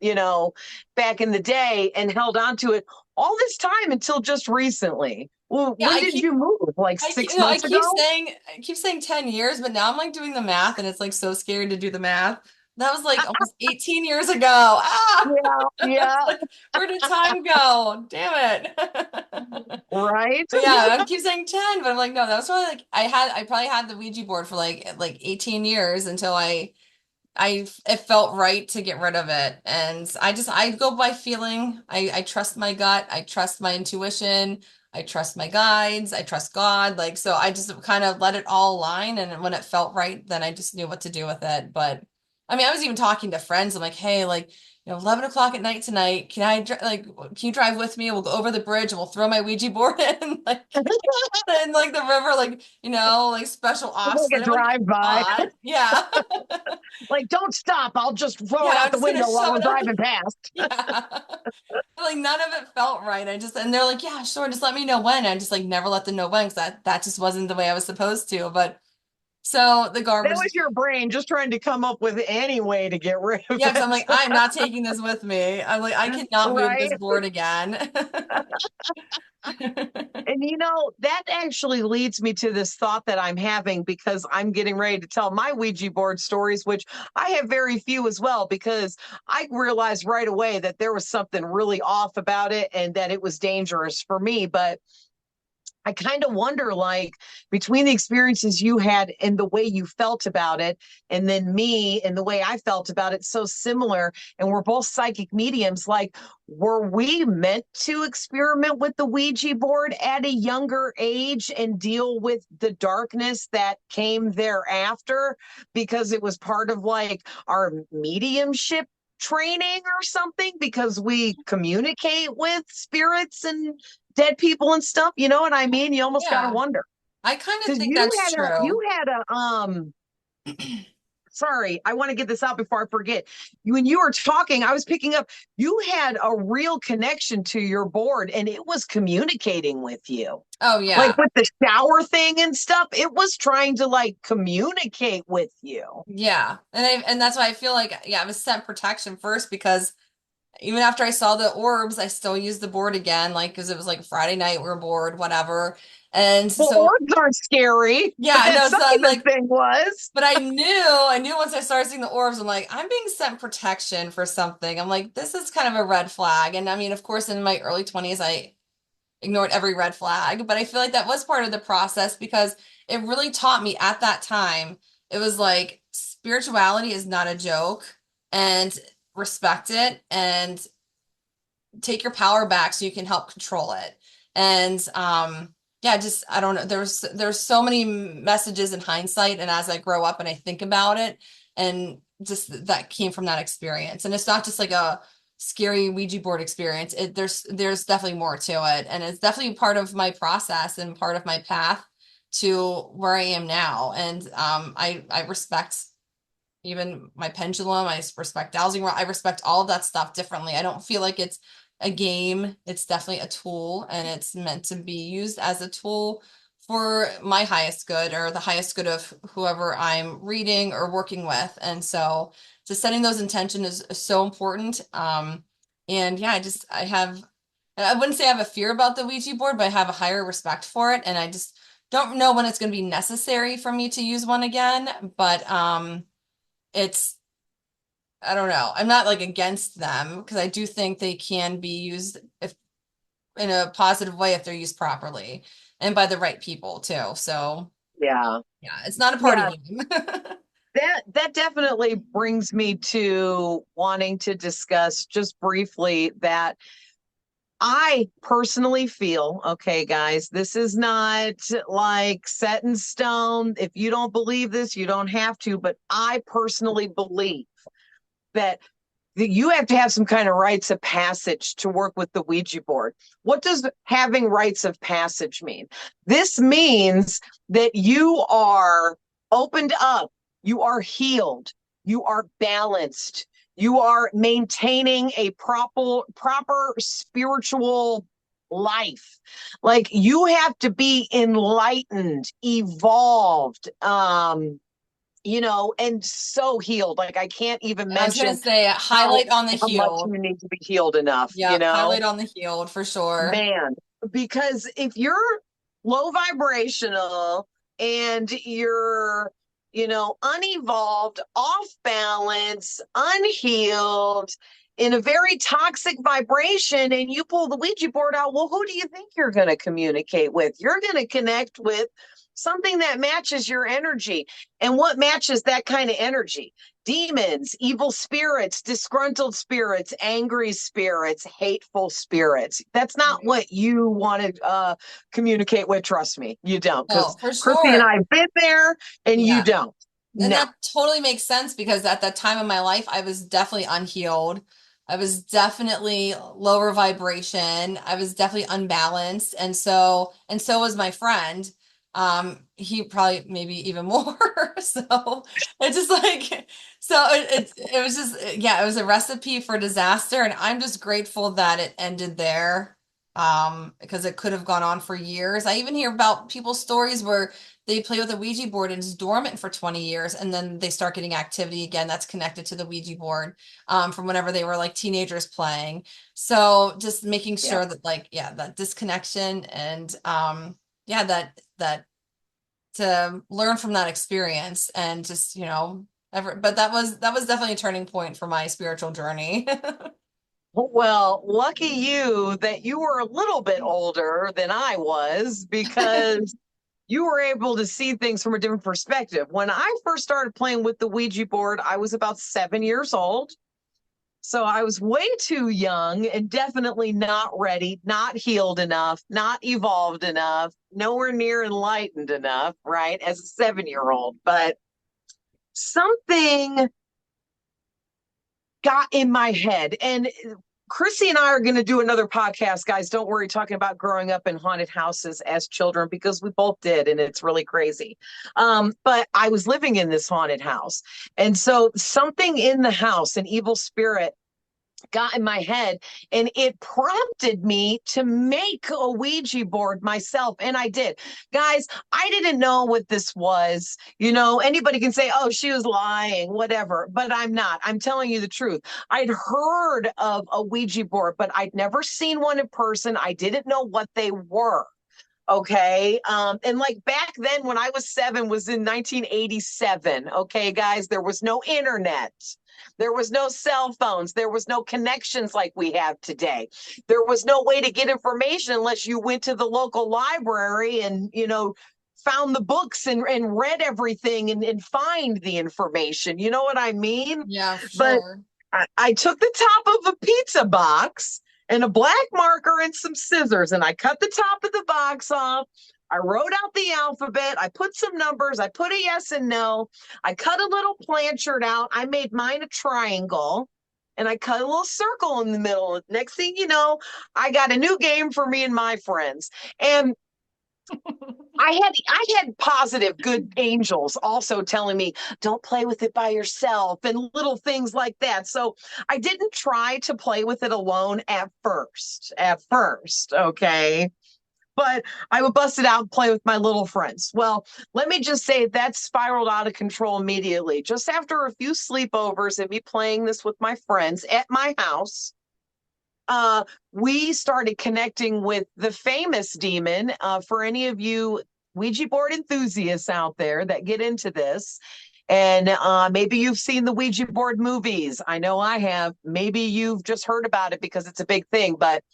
you know, back in the day, and held on to it all this time until just recently. Well, Yeah, when did you move? Like I keep, 6 no, months ago? I keep saying 10 years, but now I'm like doing the math and it's like so scary to do the math. That was like almost 18 years ago. Ah! Yeah, It's yeah, like, where did time go? Damn it. right. But yeah, I keep saying 10, but I'm like, no, that was probably like I probably had the Ouija board for like 18 years until it felt right to get rid of it. And I go by feeling. I trust my gut. I trust my intuition. I trust my guides. I trust God. Like, so I just kind of let it all align. And when it felt right, then I just knew what to do with it. But I mean, I was even talking to friends. I'm like, hey, like, 11 o'clock at night tonight, can you drive with me? We'll go over the bridge and we'll throw my Ouija board in, like, in like the river, like, like special ops. Like a Then I'm like, drive-by. odd. Yeah. Like, don't stop. I'll just throw Yeah, it out I'm the just gonna window while shove we're it up. driving past. Yeah. Like none of it felt right. And they're like, yeah, sure, just let me know when. I just like never let them know when because that just wasn't the way I was supposed to. But so the That garbage, was your brain just trying to come up with any way to get rid of yeah, because I'm it. like, I'm not taking this with me. I'm like, I cannot move Right. this board again. And that actually leads me to this thought that I'm having because I'm getting ready to tell my Ouija board stories, which I have very few as well, because I realized right away that there was something really off about it and that it was dangerous for me. But I kind of wonder, like, between the experiences you had and the way you felt about it, and then me and the way I felt about it, so similar. And we're both psychic mediums. Like, were we meant to experiment with the Ouija board at a younger age and deal with the darkness that came thereafter because it was part of like our mediumship training or something because we communicate with spirits and dead people and stuff. You know what I mean? You almost got to Yeah, wonder I kind of because think that's you true. had a sorry, I want to get this out before I forget. When you were talking, I was picking up you had a real connection to your board and it was communicating with you. Oh Like yeah. with the shower thing and stuff, it was trying to like communicate with you. Yeah. And that's why I feel like, yeah, I was sent protection first because even after I saw the orbs, I still used the board again, like because it was like Friday night, we were bored, whatever. And Well, so orbs aren't scary, but yeah, that no, so I'm succubus like, thing was. but I knew once I started seeing the orbs, I'm like, I'm being sent protection for something. I'm like, this is kind of a red flag. And I mean, of course, in my early 20s, I ignored every red flag, but I feel like that was part of the process because it really taught me at that time. It was like spirituality is not a joke and respect it and take your power back so you can help control it. And yeah, just I don't know. There's so many messages in hindsight, and as I grow up and I think about it, and just that came from that experience. And it's not just like a scary Ouija board experience. There's definitely more to it, and it's definitely part of my process and part of my path to where I am now. And I respect even my pendulum. I respect dowsing rod. I respect all of that stuff differently. I don't feel like it's a game. It's definitely a tool, and it's meant to be used as a tool for my highest good or the highest good of whoever I'm reading or working with. And so just setting those intentions is so important. And yeah, I wouldn't say I have a fear about the Ouija board, but I have a higher respect for it. And I just don't know when it's going to be necessary for me to use one again. But it's I don't know. I'm not like against them because I do think they can be used if in a positive way if they're used properly and by the right people too. So Yeah. yeah, it's not a Yeah. party game. That definitely brings me to wanting to discuss just briefly that I personally feel, okay, guys, this is not like set in stone. If you don't believe this, you don't have to. But I personally believe that you have to have some kind of rites of passage to work with the Ouija board. What does having rites of passage mean? This means that you are opened up, you are healed, you are balanced, you are maintaining a proper spiritual life. Like you have to be enlightened, evolved, and so healed. Like I can't even I was gonna mention say how highlight on the how much healed. you need to be healed enough, Yep, highlight on the healed for sure. man. Because if you're low vibrational and you're, unevolved, off balance, unhealed, in a very toxic vibration, and you pull the Ouija board out, well, who do you think you're going to communicate with? You're going to connect with something that matches your energy. And what matches that kind of energy? Demons, evil spirits, disgruntled spirits, angry spirits, hateful spirits. That's not Right. what you want to communicate with. Trust me, you don't. Oh, Because for Krissy and sure. I have been there, and you Yeah. don't. And No. that totally makes sense because at that time of my life, I was definitely unhealed. I was definitely lower vibration. I was definitely unbalanced. And so was my friend. He probably maybe even more. So it's just like, it was just, yeah, it was a recipe for disaster. And I'm just grateful that it ended there. Because it could have gone on for years. I even hear about people's stories where they play with a Ouija board and it's dormant for 20 years and then they start getting activity again that's connected to the Ouija board from whenever they were like teenagers playing. So just making Yeah. sure that like, yeah, that disconnection and yeah, that to learn from that experience and just, but that was definitely a turning point for my spiritual journey. Well, lucky you that you were a little bit older than I was because you were able to see things from a different perspective. When I first started playing with the Ouija board, I was about 7 years old. So I was way too young and definitely not ready, not healed enough, not evolved enough, nowhere near enlightened enough, right? As a 7 year old. But something got in my head. And Krissy and I are going to do another podcast, guys. Don't worry, talking about growing up in haunted houses as children, because we both did, and it's really crazy. But I was living in this haunted house. And so something in the house, an evil spirit, got in my head and it prompted me to make a Ouija board myself. And I did. Guys, I didn't know what this was. Anybody can say, oh, she was lying, whatever, but I'm not. I'm telling you the truth. I'd heard of a Ouija board, but I'd never seen one in person. I didn't know what they were. Okay. And like back then when I was 7 was in 1987. Okay, guys, there was no internet. There was no cell phones. There was no connections like we have today. There was no way to get information unless you went to the local library and, found the books and read everything and find the information. You know what I mean? Yeah, for But sure. I took the top of a pizza box and a black marker and some scissors, and I cut the top of the box off. I wrote out the alphabet. I put some numbers. I put a yes and no. I cut a little planchard out. I made mine a triangle, and I cut a little circle in the middle. Next thing you know, I got a new game for me and my friends. And I had positive good angels also telling me don't play with it by yourself and little things like that. So I didn't try to play with it alone at first, okay? But I would bust it out and play with my little friends. Well, let me just say that spiraled out of control immediately. Just after a few sleepovers and me playing this with my friends at my house, we started connecting with the famous demon. For any of you Ouija board enthusiasts out there that get into this, and maybe you've seen the Ouija board movies. I know I have. Maybe you've just heard about it because it's a big thing, but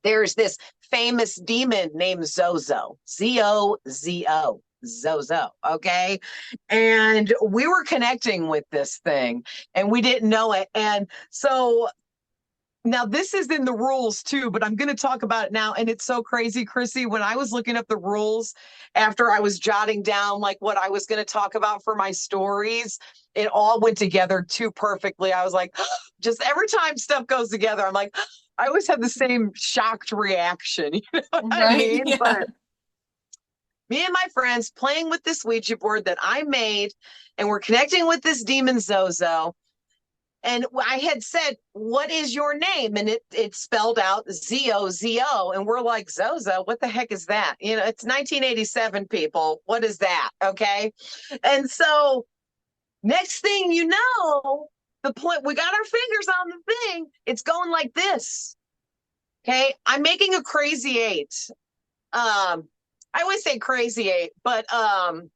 there's this famous demon named Zozo, Zozo. Zozo, okay? And we were connecting with this thing and we didn't know it. And so now, this is in the rules too, but I'm going to talk about it now. And it's so crazy, Krissy. When I was looking up the rules after I was jotting down like what I was going to talk about for my stories, it all went together too perfectly. I was like, just every time stuff goes together, I'm like, I always have the same shocked reaction. You know what I Right. mean? Yeah. But me and my friends playing with this Ouija board that I made, and we're connecting with this demon Zozo. And I had said, what is your name? And it spelled out Z-O-Z-O. And we're like, Zozo, what the heck is that? You know, it's 1987, people. What is that? Okay. And so next thing you know, we got our fingers on the thing. It's going like this. Okay. I'm making a crazy eight. I always say crazy eight, but The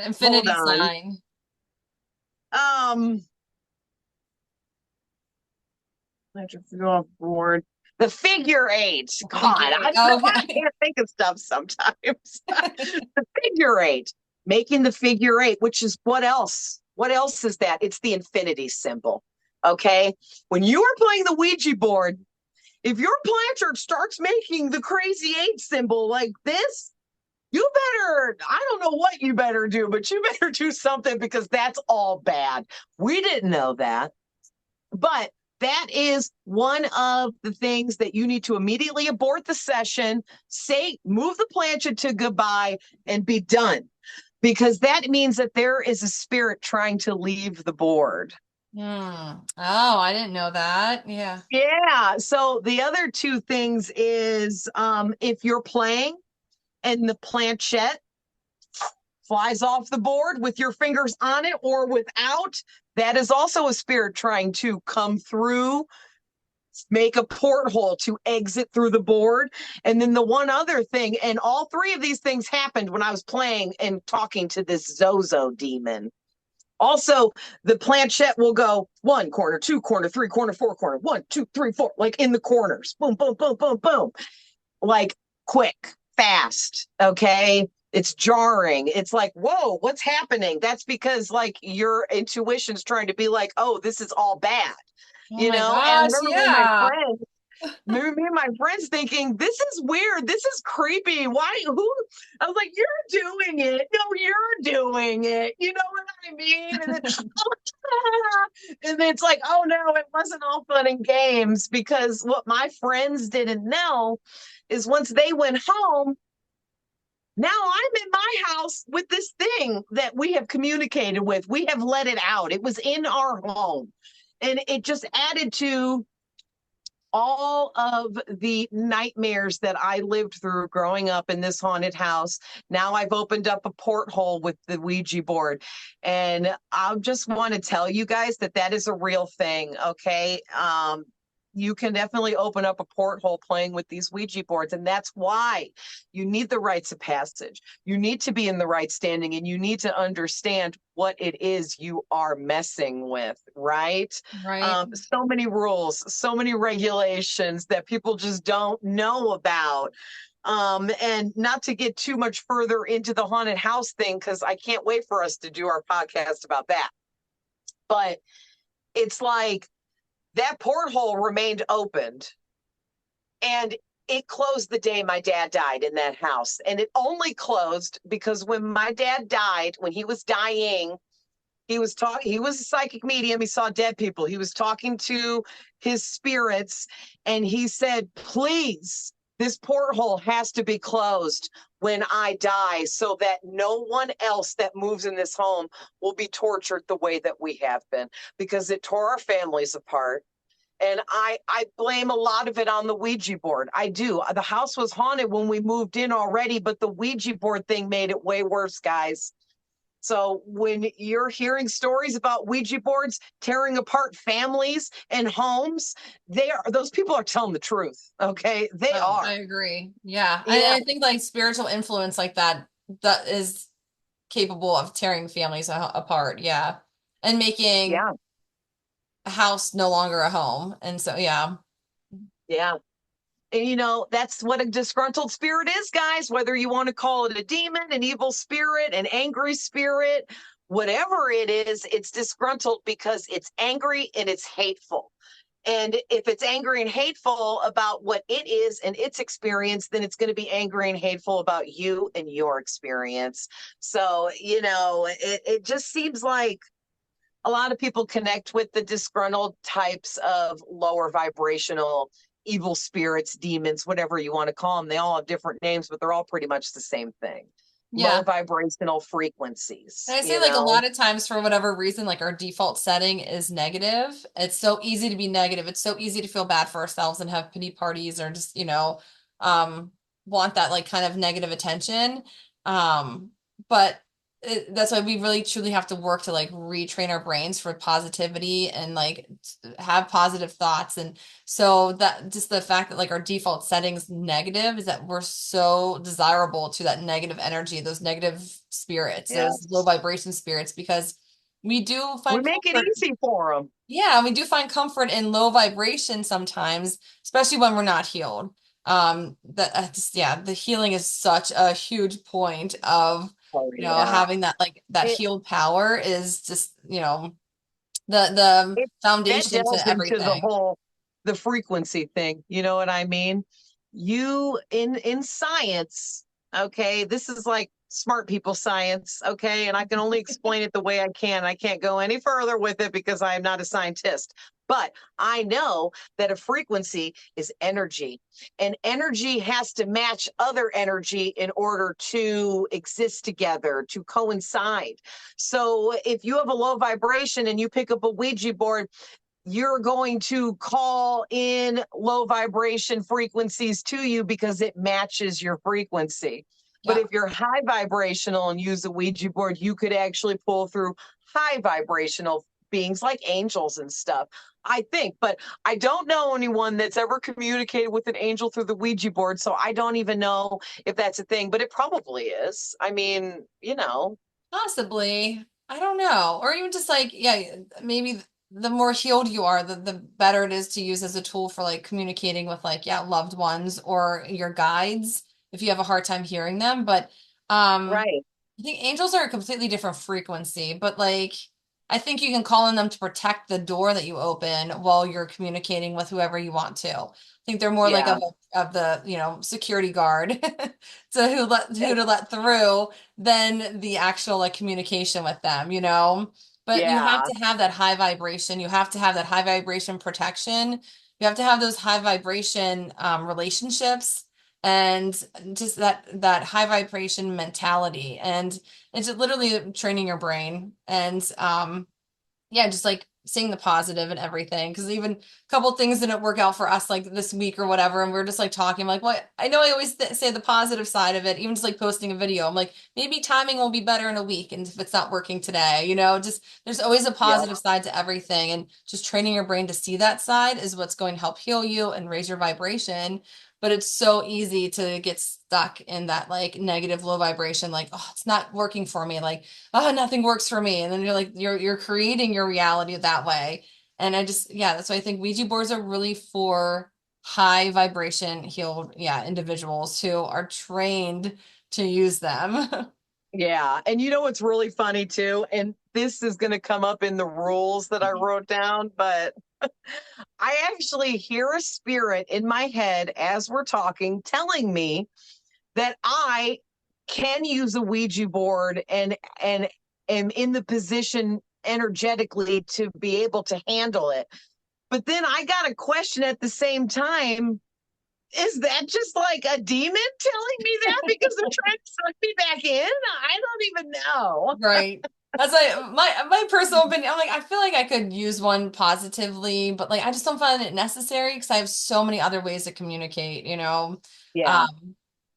infinity hold on. sign. I just go off board. The figure eight. God, Figure eight. Oh, I okay. can't think of stuff sometimes. The figure eight. Making the figure eight, which is what else? What else is that? It's the infinity symbol. Okay. When you are playing the Ouija board, if your planchard starts making the crazy eight symbol like this, you better, I don't know what you better do, but you better do something because that's all bad. We didn't know that. But that is one of the things that you need to immediately abort the session, say, move the planchette to goodbye, and be done. Because that means that there is a spirit trying to leave the board. Oh, I didn't know that. Yeah. Yeah. So the other two things is if you're playing and the planchette flies off the board with your fingers on it or without, that is also a spirit trying to come through, make a porthole to exit through the board. And then the one other thing, and all three of these things happened when I was playing and talking to this Zozo demon. Also, the planchette will go 1 corner, 2 corner, 3 corner, 4 corner, 1, 2, 3, 4, like in the corners. Boom, boom, boom, boom, boom. Like quick, fast. Okay. It's jarring. It's like, whoa, what's happening? That's because like your intuition's trying to be like, oh, this is all bad. Oh You my know, and I gosh, remember yeah. me and my friends thinking, this is weird. This is creepy. Why? Who? I was like, you're doing it. No, you're doing it. You know what I mean? And then, and then it's like, oh no, it wasn't all fun and games because what my friends didn't know is once they went home, now I'm in my house with this thing that we have communicated with. We have let it out. It was in our home. And it just added to all of the nightmares that I lived through growing up in this haunted house. Now I've opened up a porthole with the Ouija board. And I just want to tell you guys that that is a real thing. Okay. You can definitely open up a porthole playing with these Ouija boards. And that's why you need the rites of passage. You need to be in the right standing and you need to understand what it is you are messing with, right? Right. So many rules, so many regulations that people just don't know about. And not to get too much further into the haunted house thing, because I can't wait for us to do our podcast about that. But it's like, that porthole remained opened and it closed the day my dad died in that house. And it only closed because when my dad died, when he was dying, he was a psychic medium. He saw dead people. He was talking to his spirits and he said, please, this porthole has to be closed when I die so that no one else that moves in this home will be tortured the way that we have been, because it tore our families apart. And I blame a lot of it on the Ouija board. I do. The house was haunted when we moved in already, but the Ouija board thing made it way worse, guys. So when you're hearing stories about Ouija boards tearing apart families and homes, those people are telling the truth. Okay, they Oh, are. I agree. Yeah. Yeah, I think like spiritual influence like that is capable of tearing families apart. Yeah. And making yeah, a house no longer a home. And so, yeah. yeah. And you know, that's what a disgruntled spirit is, guys. Whether you want to call it a demon, an evil spirit, an angry spirit, whatever it is, it's disgruntled because it's angry and it's hateful. And if it's angry and hateful about what it is and its experience, then it's going to be angry and hateful about you and your experience. So, you know, it just seems like a lot of people connect with the disgruntled types of lower vibrational evil spirits, demons, whatever you want to call them. They all have different names, but they're all pretty much the same thing. low Yeah. vibrational And frequencies, I say you like a know? lot of times for whatever reason, like our default setting is negative. It's so easy to be negative. It's so easy to feel bad for ourselves and have pity parties or just, um, want that like kind of negative attention. But that's why we really truly have to work to like retrain our brains for positivity and like have positive thoughts. And so that just the fact that like our default settings negative is that we're so desirable to that negative energy, those negative spirits, those low Yes. vibration spirits, because we do We find make it comfort. easy for them. Yeah, we do find comfort in low vibration sometimes, especially when we're not healed. That just, yeah, the healing is such a huge point of, Oh, yeah. having that like that It, healed power is just, the it that foundation delves to into everything. the frequency thing. You know what I mean? You in science, okay, this is like smart people science, okay, and I can only explain it the way I can. I can't go any further with it because I am not a scientist. But I know that a frequency is energy, and energy has to match other energy in order to exist together, to coincide. So if you have a low vibration and you pick up a Ouija board, you're going to call in low vibration frequencies to you because it matches your frequency. But Yeah. if you're high vibrational and use a Ouija board, you could actually pull through high vibrational beings like angels and stuff, I think. But I don't know anyone that's ever communicated with an angel through the Ouija board. So I don't even know if that's a thing, but it probably is. I mean, Possibly. I don't know. Or even just like, yeah, maybe the more healed you are, the better it is to use as a tool for like communicating with like, yeah, loved ones or your guides if you have a hard time hearing them. But right. I think angels are a completely different frequency, but like I think you can call on them to protect the door that you open while you're communicating with whoever you want to. I think they're more like Yeah. of the, security guard to who to let through than the actual like communication with them. But you have Yeah. to have that high vibration. You have to have that high vibration protection. You have to have those high vibration relationships and just that high vibration mentality. And it's just literally training your brain and yeah, just like seeing the positive and everything. Because even a couple things didn't work out for us like this week or whatever, and we are just like talking like, what I know I always say the positive side of it, even just like posting a video. I'm like, maybe timing will be better in a week, and if it's not working today, just there's always a Yeah. positive side to everything, and just training your brain to see that side is what's going to help heal you and raise your vibration. But it's so easy to get stuck in that like negative low vibration, like, oh, it's not working for me. Like, oh, nothing works for me. And then you're like, you're creating your reality that way. And I just, yeah, that's why I think Ouija boards are really for high vibration healed, yeah, individuals who are trained to use them. Yeah. And you know what's really funny too? And this is going to come up in the rules that I wrote down, but I actually hear a spirit in my head as we're talking telling me that I can use a Ouija board and am in the position energetically to be able to handle it. But then I got a question at the same time. Is that just like a demon telling me that because they're trying to suck me back in? I don't even know. Right. That's like my personal opinion. I'm like, I feel like I could use one positively, but like I just don't find it necessary because I have so many other ways to communicate. Yeah. Um,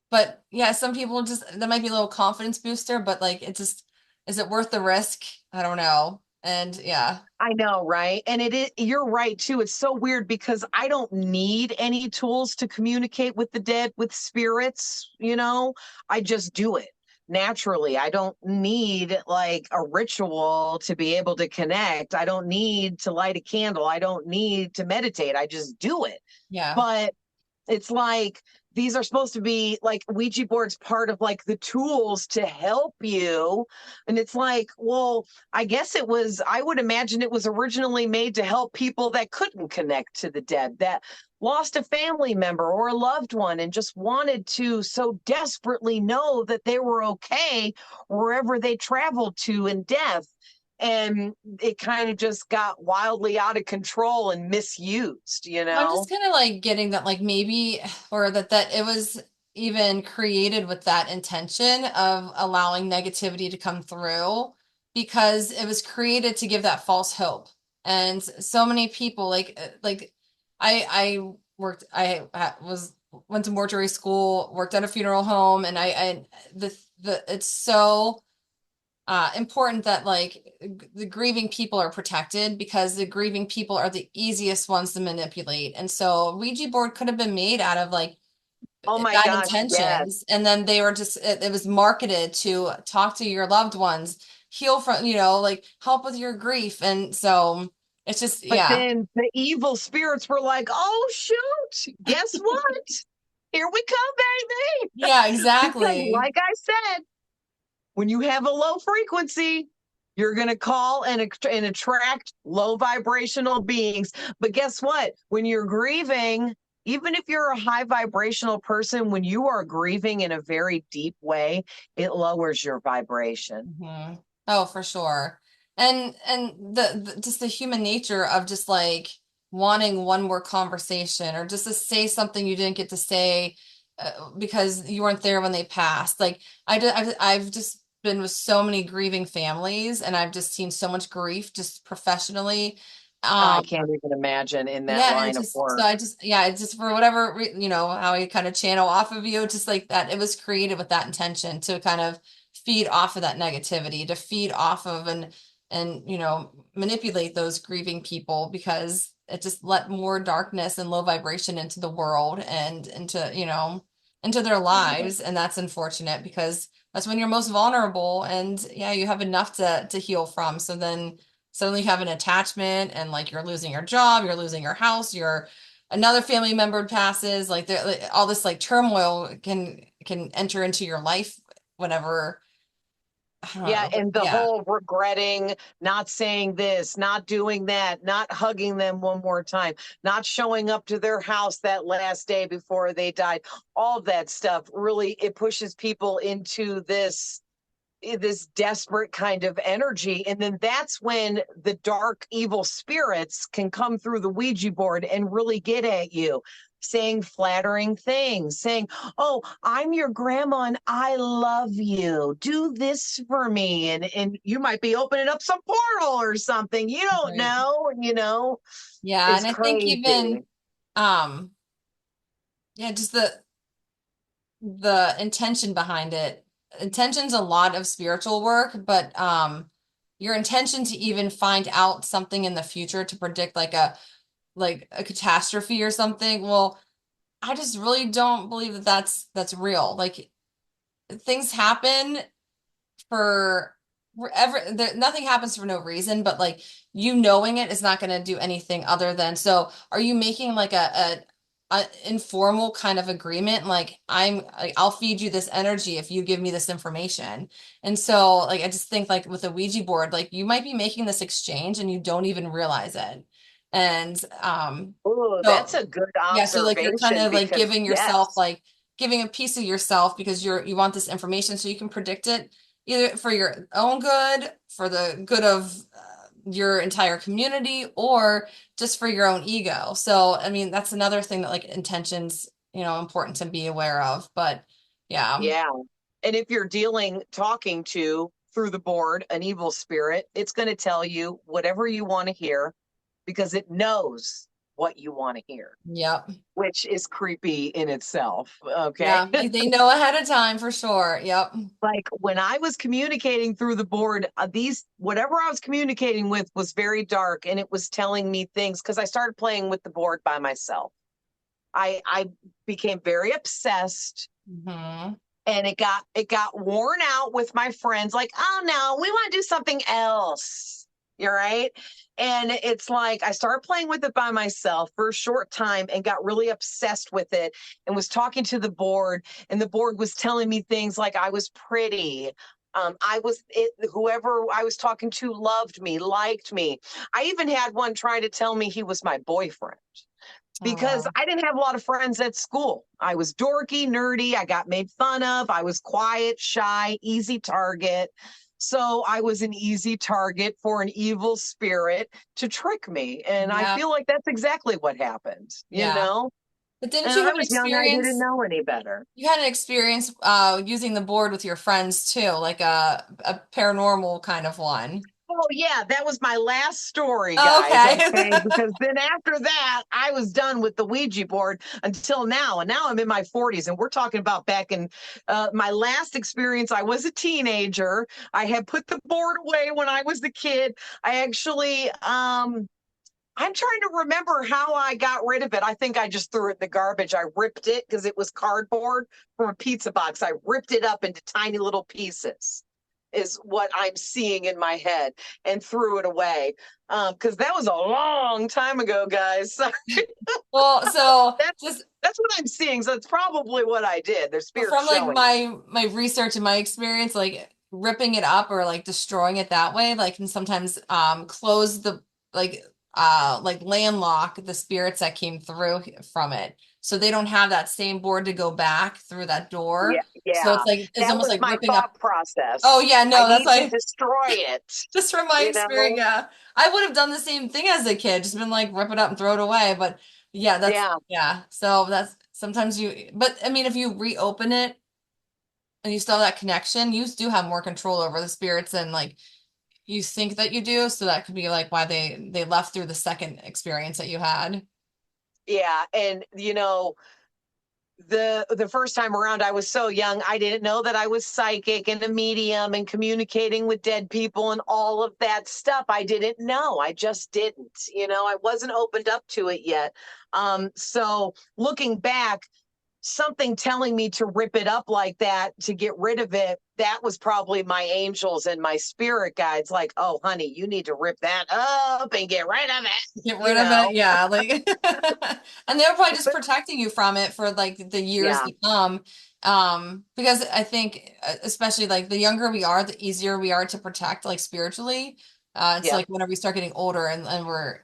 but yeah, some people just that might be a little confidence booster, but like it just is it worth the risk? I don't know. And yeah, I know, right? And you're right too. It's so weird because I don't need any tools to communicate with the dead, with spirits. I just do it naturally. I don't need like a ritual to be able to connect. I don't need to light a candle. I don't need to meditate. I just do it. yeah. But it's like these are supposed to be like Ouija boards part of like the tools to help you. And it's like, well, I guess I would imagine it was originally made to help people that couldn't connect to the dead, that lost a family member or a loved one and just wanted to so desperately know that they were okay wherever they traveled to in death. And it kind of just got wildly out of control and misused, you I'm just know? kind of like getting that like maybe or that it was even created with that intention of allowing negativity to come through because it was created to give that false hope. And so many people like I worked was went to mortuary school, worked at a funeral home, and the it's so important that like the grieving people are protected because the grieving people are the easiest ones to manipulate. And so Ouija board could have been made out of like Oh my bad gosh, yes. intentions, and then they were just it was marketed to talk to your loved ones, heal from, like help with your grief. And so it's just, But yeah. then the evil spirits were like, oh, shoot, guess what? Here we come, baby. Yeah, Because, exactly. like I said, when you have a low frequency, you're going to call and attract low vibrational beings. But guess what? When you're grieving, even if you're a high vibrational person, when you are grieving in a very deep way, it lowers your vibration. Hmm. Oh, for sure. And the just the human nature of just like wanting one more conversation or just to say something you didn't get to say because you weren't there when they passed. Like I've just been with so many grieving families, and I've just seen so much grief just professionally. I Um, can't even imagine in that yeah, and line of work. it's just for whatever how I kind of channel off of you, just like that. It was created with that intention to kind of feed off of that negativity, to feed off of and manipulate those grieving people because it just let more darkness and low vibration into the world and into their lives. And that's unfortunate because that's when you're most vulnerable, and yeah, you have enough to heal from. So then suddenly you have an attachment, and like you're losing your job, you're losing your house, another family member passes, like all this like turmoil can enter into your life whenever, I don't Yeah, know, but and the yeah. whole regretting, not saying this, not doing that, not hugging them one more time, not showing up to their house that last day before they died. All of that stuff really it pushes people into this desperate kind of energy. And then that's when the dark, evil spirits can come through the Ouija board and really get at you, saying flattering things, saying, oh, I'm your grandma and I love you. Do this for me. And you might be opening up some portal or something. You don't Right. know, Yeah, it's and I think even crazy. um yeah, just the intention behind it. Intention's a lot of spiritual work, but your intention to even find out something in the future to predict like a catastrophe or something. Well, I just really don't believe that that's real. Like things happen for wherever there, nothing happens for no reason, but like you knowing it is not going to do anything other than, so are you making like a informal kind of agreement, like I'll feed you this energy if you give me this information. And so like I just think like with a Ouija board, like you might be making this exchange and you don't even realize it. And Oh, that's so a good yeah, so like you're kind observation of like because, giving yourself yes. like giving a piece of yourself because you want this information so you can predict it either for your own good, for the good of your entire community, or just for your own ego. So, I mean, that's another thing that like intentions, important to be aware of. But yeah, Yeah. And if you're talking to through the board an evil spirit, it's going to tell you whatever you want to hear because it knows what you want to hear, yep, which is creepy in itself. Okay. yeah, they know ahead of time for sure. Yep. Like when I was communicating through the board, whatever I was communicating with was very dark and it was telling me things because I started playing with the board by myself. I became very obsessed Hmm. and it got worn out with my friends like, oh no, we want to do something else. You're right. And it's like I started playing with it by myself for a short time and got really obsessed with it and was talking to the board, and the board was telling me things like I was pretty. Whoever I was talking to loved me, liked me. I even had one trying to tell me he was my boyfriend Oh, because wow. I didn't have a lot of friends at school. I was dorky, nerdy. I got made fun of. I was quiet, shy, easy target. So I was an easy target for an evil spirit to trick me. And I Yeah. feel like that's exactly what happened, you Yeah. know? But didn't And you I have an was young, I didn't experience? know any better. You had an experience using the board with your friends too, like a paranormal kind of one. Oh yeah, that was my last story, Oh, guys. okay. Okay, because then after that, I was done with the Ouija board until now, and now I'm in my 40s, and we're talking about back in my last experience. I was a teenager. I had put the board away when I was a kid. I actually, I'm trying to remember how I got rid of it. I think I just threw it in the garbage. I ripped it because it was cardboard from a pizza box. I ripped it up into tiny little pieces, is what I'm seeing in my head, and threw it away. Because that was a long time ago, guys. So Well, so that's just that's what I'm seeing. So it's probably what I did. Their but spirit from like showing. my research and my experience, like ripping it up or like destroying it that way, like can sometimes close the like like landlock the spirits that came through from it. So they don't have that same board to go back through that Yeah, door. So yeah. it's That almost was like my ripping up. thought Oh process. yeah, I no, that's need to why destroy it. just from my You experience, know? yeah. I would have done the same thing as a kid, just been like rip it up and throw it away. But yeah, that's Yeah. yeah. So that's sometimes you but I mean if you reopen it and you still have that connection, you do have more control over the spirits and like you think that you do. So that could be like why they left through the second experience that you had. Yeah. And the first time around, I was so young, I didn't know that I was psychic and a medium and communicating with dead people and all of that stuff. I didn't know. I just didn't. I wasn't opened up to it yet. So looking back, something telling me to rip it up like that to get rid of it, that was probably my angels and my spirit guides, like, oh honey, you need to rip that up and get rid of it Get you rid of it, know yeah. Like, and they were probably just protecting you from it for like the years yeah, to come. Because I think, especially like the younger we are, the easier we are to protect, like spiritually. It's yep, like whenever we start getting older and we're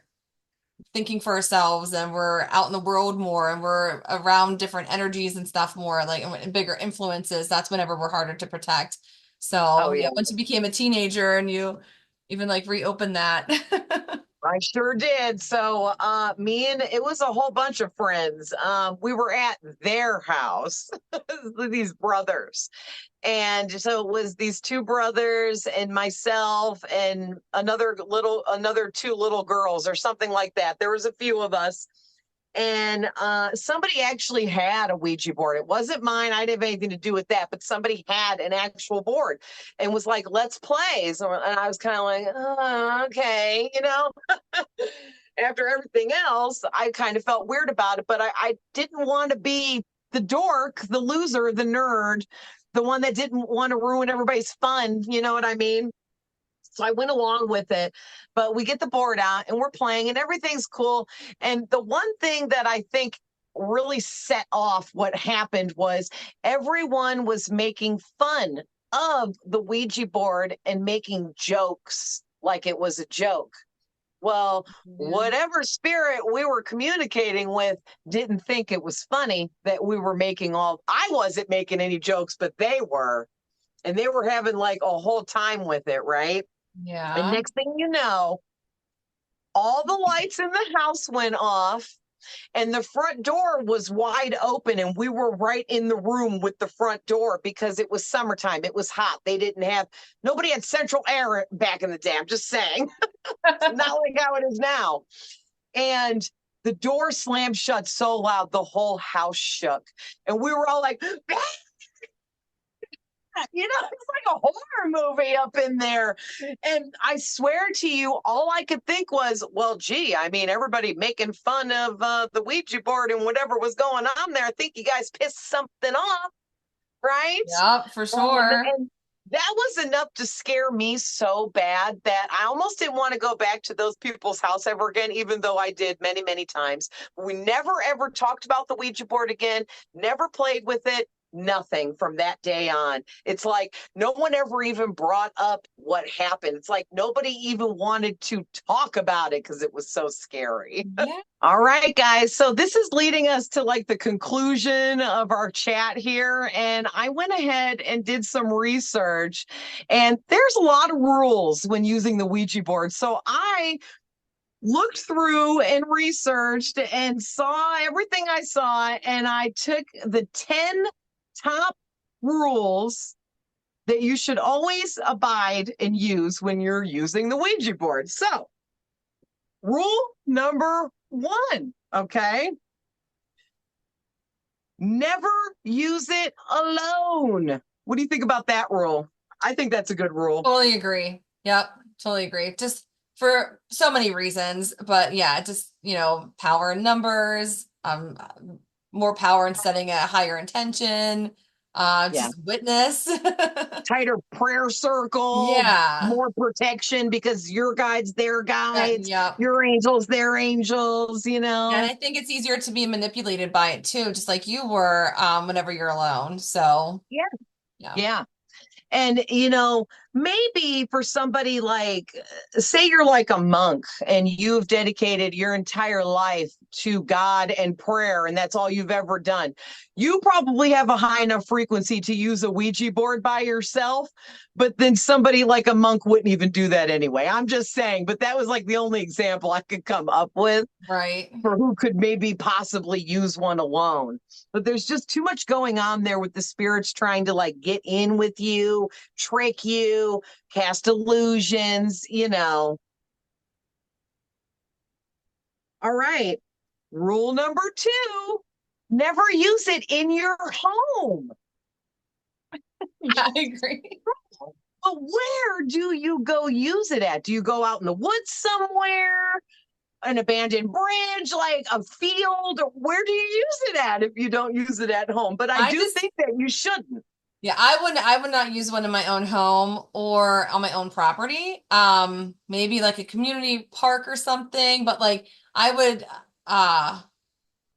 thinking for ourselves and we're out in the world more and we're around different energies and stuff more, like and bigger influences, that's whenever we're harder to protect. oh So yeah, yeah, once you became a teenager and you even like reopen that. I sure did. So me and it was a whole bunch of friends. We were at their house, these brothers. And so it was these two brothers and myself and another two little girls or something like that. There was a few of us. And somebody actually had a Ouija board. It wasn't mine. I didn't have anything to do with that, but somebody had an actual board and was like, let's play. So, and I was kind of like, oh, okay, after everything else, I kind of felt weird about it, but I didn't want to be the dork, the loser, the nerd, the one that didn't want to ruin everybody's fun. You know what I mean? So I went along with it, but we get the board out and we're playing and everything's cool. And the one thing that I think really set off what happened was everyone was making fun of the Ouija board and making jokes like it was a joke. Well, Yeah. whatever spirit we were communicating with didn't think it was funny that we were making I wasn't making any jokes, but they were. And they were having like a whole time with it, right? And Yeah. next thing you know, all the lights in the house went off and the front door was wide open and we were right in the room with the front door because it was summertime. It was hot. Nobody had central air back in the day. I'm just saying. Not like how it is now. And the door slammed shut so loud, the whole house shook. And we were all like, it's like a horror movie up in there. And I swear to you, all I could think was, well, gee, I mean, everybody making fun of the Ouija board and whatever was going on there. I think you guys pissed something off, right? Yep, for And, sure. and that was enough to scare me so bad that I almost didn't want to go back to those people's house ever again, even though I did many, many times. We never ever talked about the Ouija board again, never played with it. Nothing from that day on. It's like no one ever even brought up what happened. It's like nobody even wanted to talk about it because it was so scary. Yeah. All right, guys. So this is leading us to like the conclusion of our chat here. And I went ahead and did some research, and there's a lot of rules when using the Ouija board. So I looked through and researched and saw everything I saw, and I took the 10 top rules that you should always abide and use when you're using the Ouija board. So, rule number 1, okay? Never use it alone. What do you think about that rule? I think that's a good rule. Totally agree. Yep, totally agree. Just for so many reasons, but yeah, just, power in numbers, more power in setting a higher intention, Yeah. just witness. Tighter prayer circle, Yeah. more protection because your guides, their guides, Yep. your angels, their angels, And I think it's easier to be manipulated by it too, just like you were, whenever you're alone. So Yeah. yeah. Yeah. And, maybe for somebody like, say you're like a monk and you've dedicated your entire life to God and prayer, and that's all you've ever done. You probably have a high enough frequency to use a Ouija board by yourself, but then somebody like a monk wouldn't even do that anyway. I'm just saying, but that was like the only example I could come up with Right. for who could maybe possibly use one alone. But there's just too much going on there with the spirits trying to like get in with you, trick you, cast illusions. All right. Rule number 2, never use it in your home. I agree. But where do you go use it at? Do you go out in the woods somewhere? An abandoned bridge, like a field? Where do you use it at if you don't use it at home? But I I do just think that you shouldn't. Yeah, I would not use one in my own home or on my own property. Maybe like a community park or something, but like I would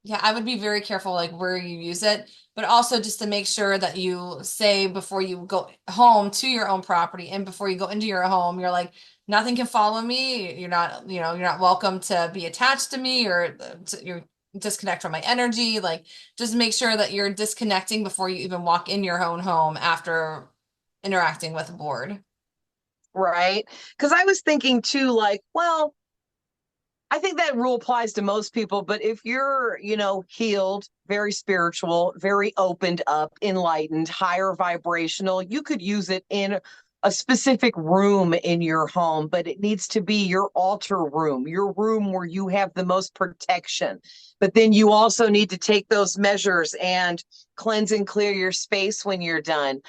yeah, I would be very careful like where you use it, but also just to make sure that you say before you go home to your own property and before you go into your home, you're like, nothing can follow me. You're not, you're not welcome to be attached to me or you're disconnect from my energy. Like just make sure that you're disconnecting before you even walk in your own home after interacting with a board. Right? Because I was thinking too, like, well, I think that rule applies to most people, but if you're, healed, very spiritual, very opened up, enlightened, higher vibrational, you could use it in a specific room in your home, but it needs to be your altar room, your room where you have the most protection. But then you also need to take those measures and cleanse and clear your space when you're done,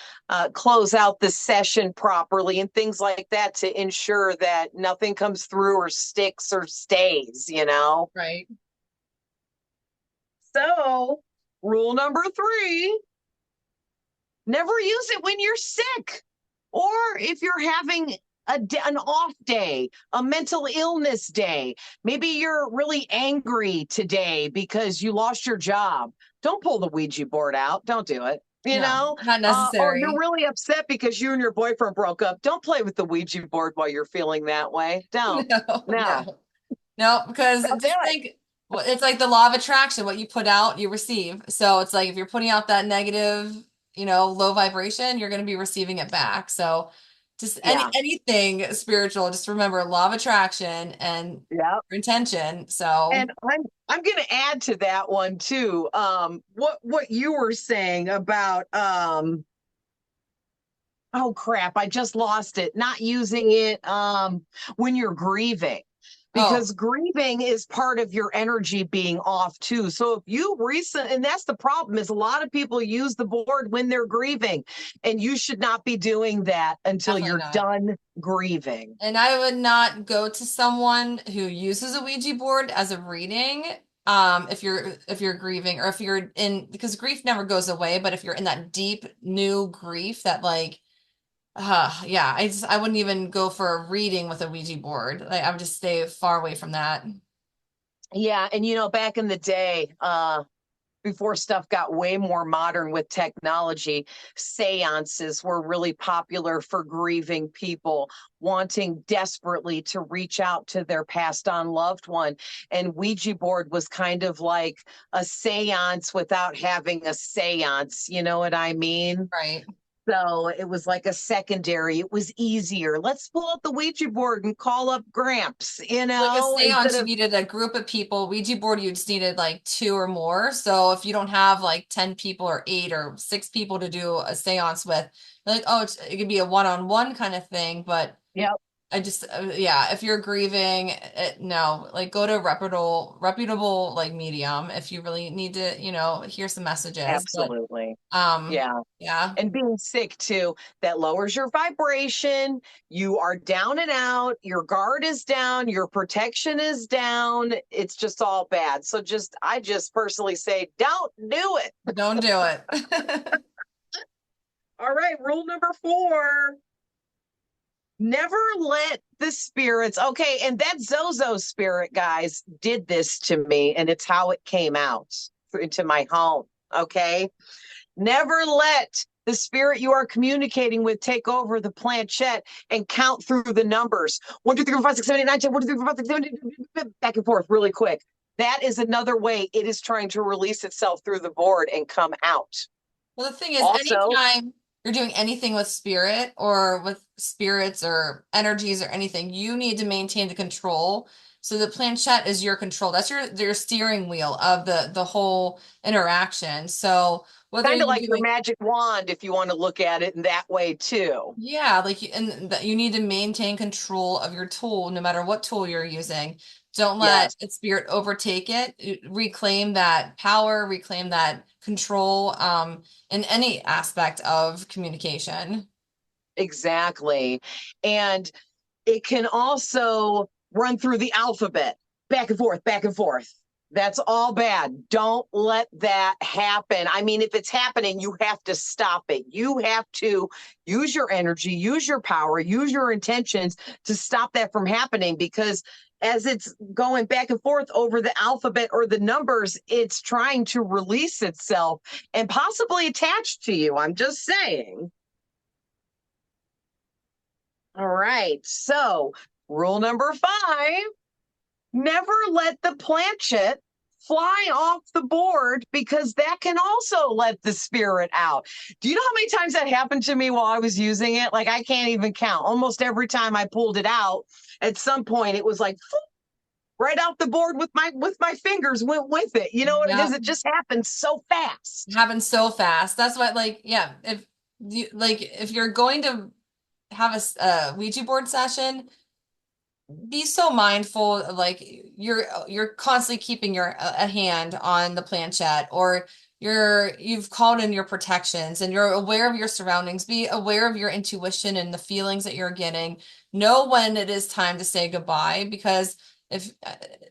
close out the session properly, and things like that to ensure that nothing comes through or sticks or stays. Right. So, rule number 3, never use it when you're sick or if you're having an off day, a mental illness day. Maybe you're really angry today because you lost your job. Don't pull the Ouija board out. Don't do it. No, not Or you're necessary. really upset because you and your boyfriend broke up. Don't play with the Ouija board while you're feeling that way. Don't. No, No. no. No, because Don't do just it. think, well, it's like the law of attraction. What you put out, you receive. So it's like if you're putting out that negative, low vibration, you're going to be receiving it back. So just Yeah. anything spiritual, just remember law of attraction and Yeah. your intention. So And I'm going to add to that one too. What you were saying about oh crap, I just lost it. Not using it when you're grieving. oh, Because grieving is part of your energy being off too. So if you and that's the problem, is a lot of people use the board when they're grieving, and you should not be doing that until definitely you're not. done grieving. And I would not go to someone who uses a Ouija board as a reading. If you're grieving or if you're in because grief never goes away, but if you're in that deep new grief that like yeah, I wouldn't even go for a reading with a Ouija board. Like I would just stay far away from that. Yeah, and back in the day, before stuff got way more modern with technology, seances were really popular for grieving people wanting desperately to reach out to their passed on loved one. And Ouija board was kind of like a seance without having a seance. You know what I mean? Right. So it was like a secondary. It was easier. Let's pull up the Ouija board and call up Gramps, Like a seance, instead you of needed a group of people. Ouija board, you just needed like two or more. So if you don't have like 10 people or 8 or 6 people to do a seance with, you're like, oh, it could be a one-on-one kind of thing. But Yep, I just, yeah, if you're grieving, no, like go to a reputable like medium if you really need to, hear some messages. But absolutely. um, Yeah. yeah. And being sick too, that lowers your vibration. You are down and out. Your guard is down. Your protection is down. It's just all bad. So I just personally say, don't do it. Don't do it. All right. Rule number 4. Never let the spirits. Okay. And that Zozo spirit, guys, did this to me. And it's how it came out into my home. Okay. Never let the spirit you are communicating with take over the planchette and count through the numbers. 1, 2, 3, 4, 5, 6, 7, 8, 9, 10, 1, 2, 3, 4, 5, 6, 7, 8, back and forth really quick. That is another way it is trying to release itself through the board and come out. Well, the thing is, Also, anytime you're doing anything with spirit or with spirits or energies or anything, you need to maintain the control. So the planchette is your control. That's your steering wheel of the whole interaction. So whether kind of you're like your doing, magic wand, if you want to look at it in that way too. yeah, like and that you need to maintain control of your tool, no matter what tool you're using. Don't let Yes, its spirit overtake it. Reclaim that power, reclaim that control, in any aspect of communication. exactly. And it can also run through the alphabet, back and forth, back and forth. That's all bad. Don't let that happen. I mean, if it's happening, you have to stop it. You have to use your energy, use your power, use your intentions to stop that from happening, because as it's going back and forth over the alphabet or the numbers, it's trying to release itself and possibly attach to you. I'm just saying. All right. So, rule number 5, never let the planchette fly off the board, because that can also let the spirit out. Do you know how many times that happened to me while I was using it? Like, I can't even count. Almost every time I pulled it out, at some point it was like right out the board with my fingers went with it. You know what it Yeah, is? It just happened so fast. it happens so fast. That's what, like, yeah, if you're going to have a Ouija board session, be so mindful of, like, you're constantly keeping your a hand on the planchette, or you've called in your protections and you're aware of your surroundings. Be aware of your intuition and the feelings that you're getting. Know when it is time to say goodbye, because if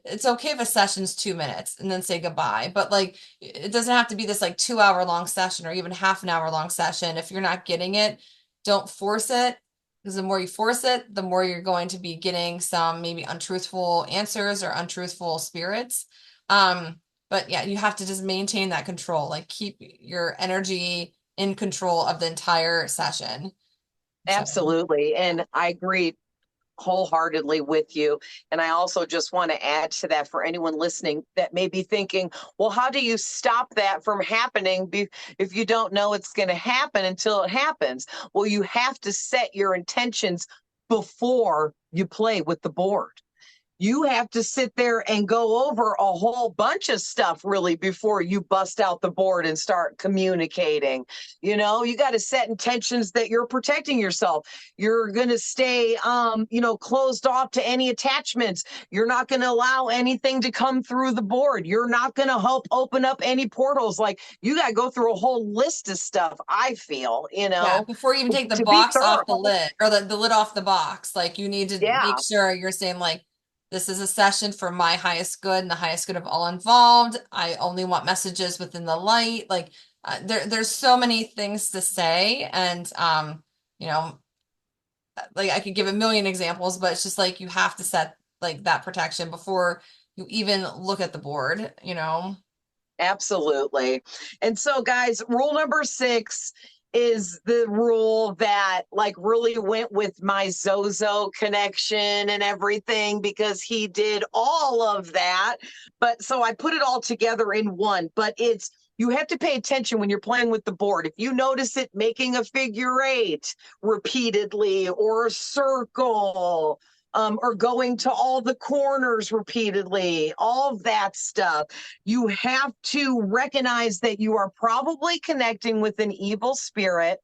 it's okay if a session's 2 minutes and then say goodbye, but like it doesn't have to be this like 2 hour long session or even half an hour long session. If you're not getting it, don't force it, because the more you force it, the more you're going to be getting some maybe untruthful answers or untruthful spirits. But yeah, you have to just maintain that control, like keep your energy in control of the entire session. So Absolutely. And I agree wholeheartedly with you. And I also just want to add to that for anyone listening that may be thinking, well, how do you stop that from happening if you don't know it's going to happen until it happens? Well, you have to set your intentions before you play with the board. You have to sit there and go over a whole bunch of stuff really before you bust out the board and start communicating. You got to set intentions that you're protecting yourself. You're going to stay, closed off to any attachments. You're not going to allow anything to come through the board. You're not going to help open up any portals. Like, you got to go through a whole list of stuff, I feel, yeah, before you even take the to be box off the thorough. lid, or the lid off the box, like you need to make Yeah. sure you're saying, like, this is a session for my highest good and the highest good of all involved. I only want messages within the light. Like, there's so many things to say, and you know, like I could give a million examples, but it's just like you have to set like that protection before you even look at the board. Absolutely. And so, guys, rule number 6 is the rule that like really went with my Zozo connection and everything, because he did all of that. But so I put it all together in one, but it's You have to pay attention when you're playing with the board. If you notice it making a figure eight repeatedly, or a circle, or going to all the corners repeatedly, all of that stuff, you have to recognize that you are probably connecting with an evil spirit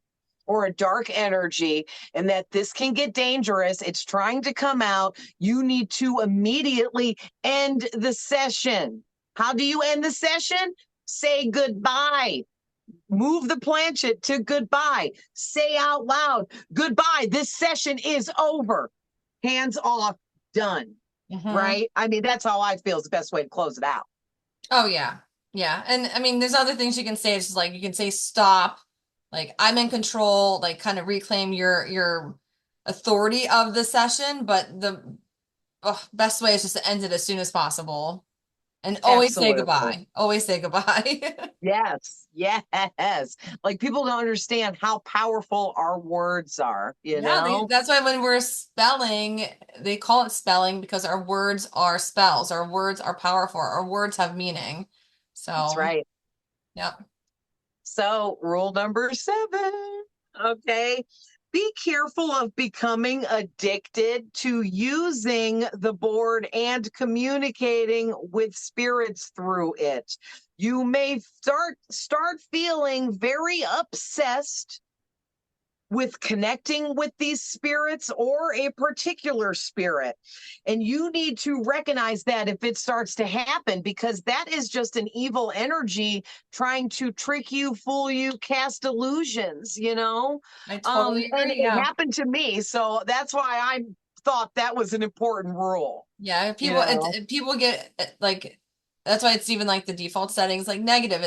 or a dark energy, and that this can get dangerous. It's trying to come out. You need to immediately end the session. How do you end the session? Say goodbye. Move the planchette to goodbye. Say out loud, goodbye. This session is over. Hands off, done. Right? I mean, that's how I feel is the best way to close it out. Oh yeah. Yeah. And I mean, there's other things you can say. It's just like you can say stop, like I'm in control, like kind of reclaim your authority of the session, but the best way is just to end it as soon as possible. And always say Absolutely. goodbye. Always say goodbye. Yes, yes. Like, people don't understand how powerful our words are, you Yeah, know? that's why when we're spelling, they call it spelling because our words are spells. Our words are powerful. Our words have meaning. That's So, right. yeah. So, rule number 7, okay? Be careful of becoming addicted to using the board and communicating with spirits through it. You may start feeling very obsessed with connecting with these spirits or a particular spirit. And you need to recognize that if it starts to happen, because that is just an evil energy trying to trick you, fool you, cast illusions, you know? I totally And agree. it Yeah. happened to me. So that's why I thought that was an important rule, Yeah, you people know? people get like that's why it's even like the default settings like negative.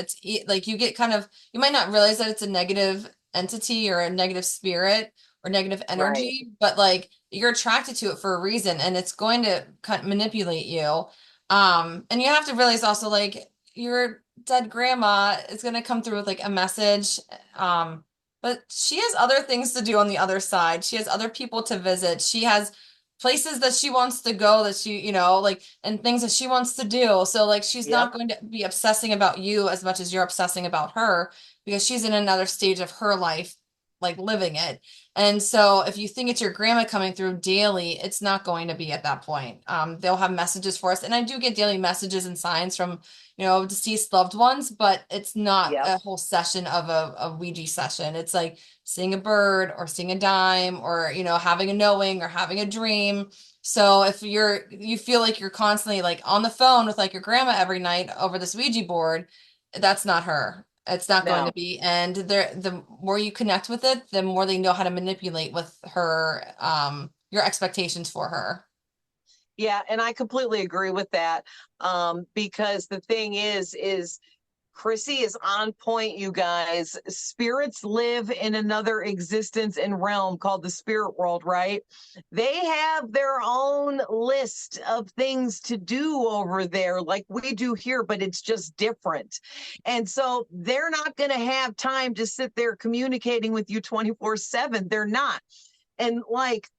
Like you get kind of you might not realize that it's a negative entity or a negative spirit or negative Right. energy, but like you're attracted to it for a reason and it's going to kind of manipulate you. And you have to realize also like your dead grandma is going to come through with like a message. But she has other things to do on the other side. She has other people to visit. She has places that she wants to go that she, like, and things that she wants to do. So, like, she's Yep. not going to be obsessing about you as much as you're obsessing about her because she's in another stage of her life, like living it. And so, if you think it's your grandma coming through daily, it's not going to be at that point. They'll have messages for us. And I do get daily messages and signs from, deceased loved ones, but it's not Yep. a whole session of a Ouija session. It's like, seeing a bird or seeing a dime or having a knowing or having a dream. So if you feel like you're constantly like on the phone with like your grandma every night over this Ouija board, that's not her. It's not going to No. be. And the more you connect with it, the more they know how to manipulate with her, your expectations for her. Yeah, and I completely agree with that. Because the thing is Krissy is on point, you guys. Spirits live in another existence and realm called the spirit world, right? They have their own list of things to do over there, like we do here, but it's just different. And so they're not going to have time to sit there communicating with you 24/7. They're not. And like,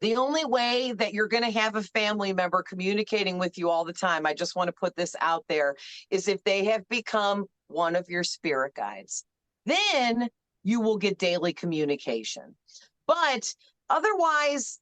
the only way that you're going to have a family member communicating with you all the time, I just want to put this out there, is if they have become one of your spirit guides. Then you will get daily communication. But otherwise,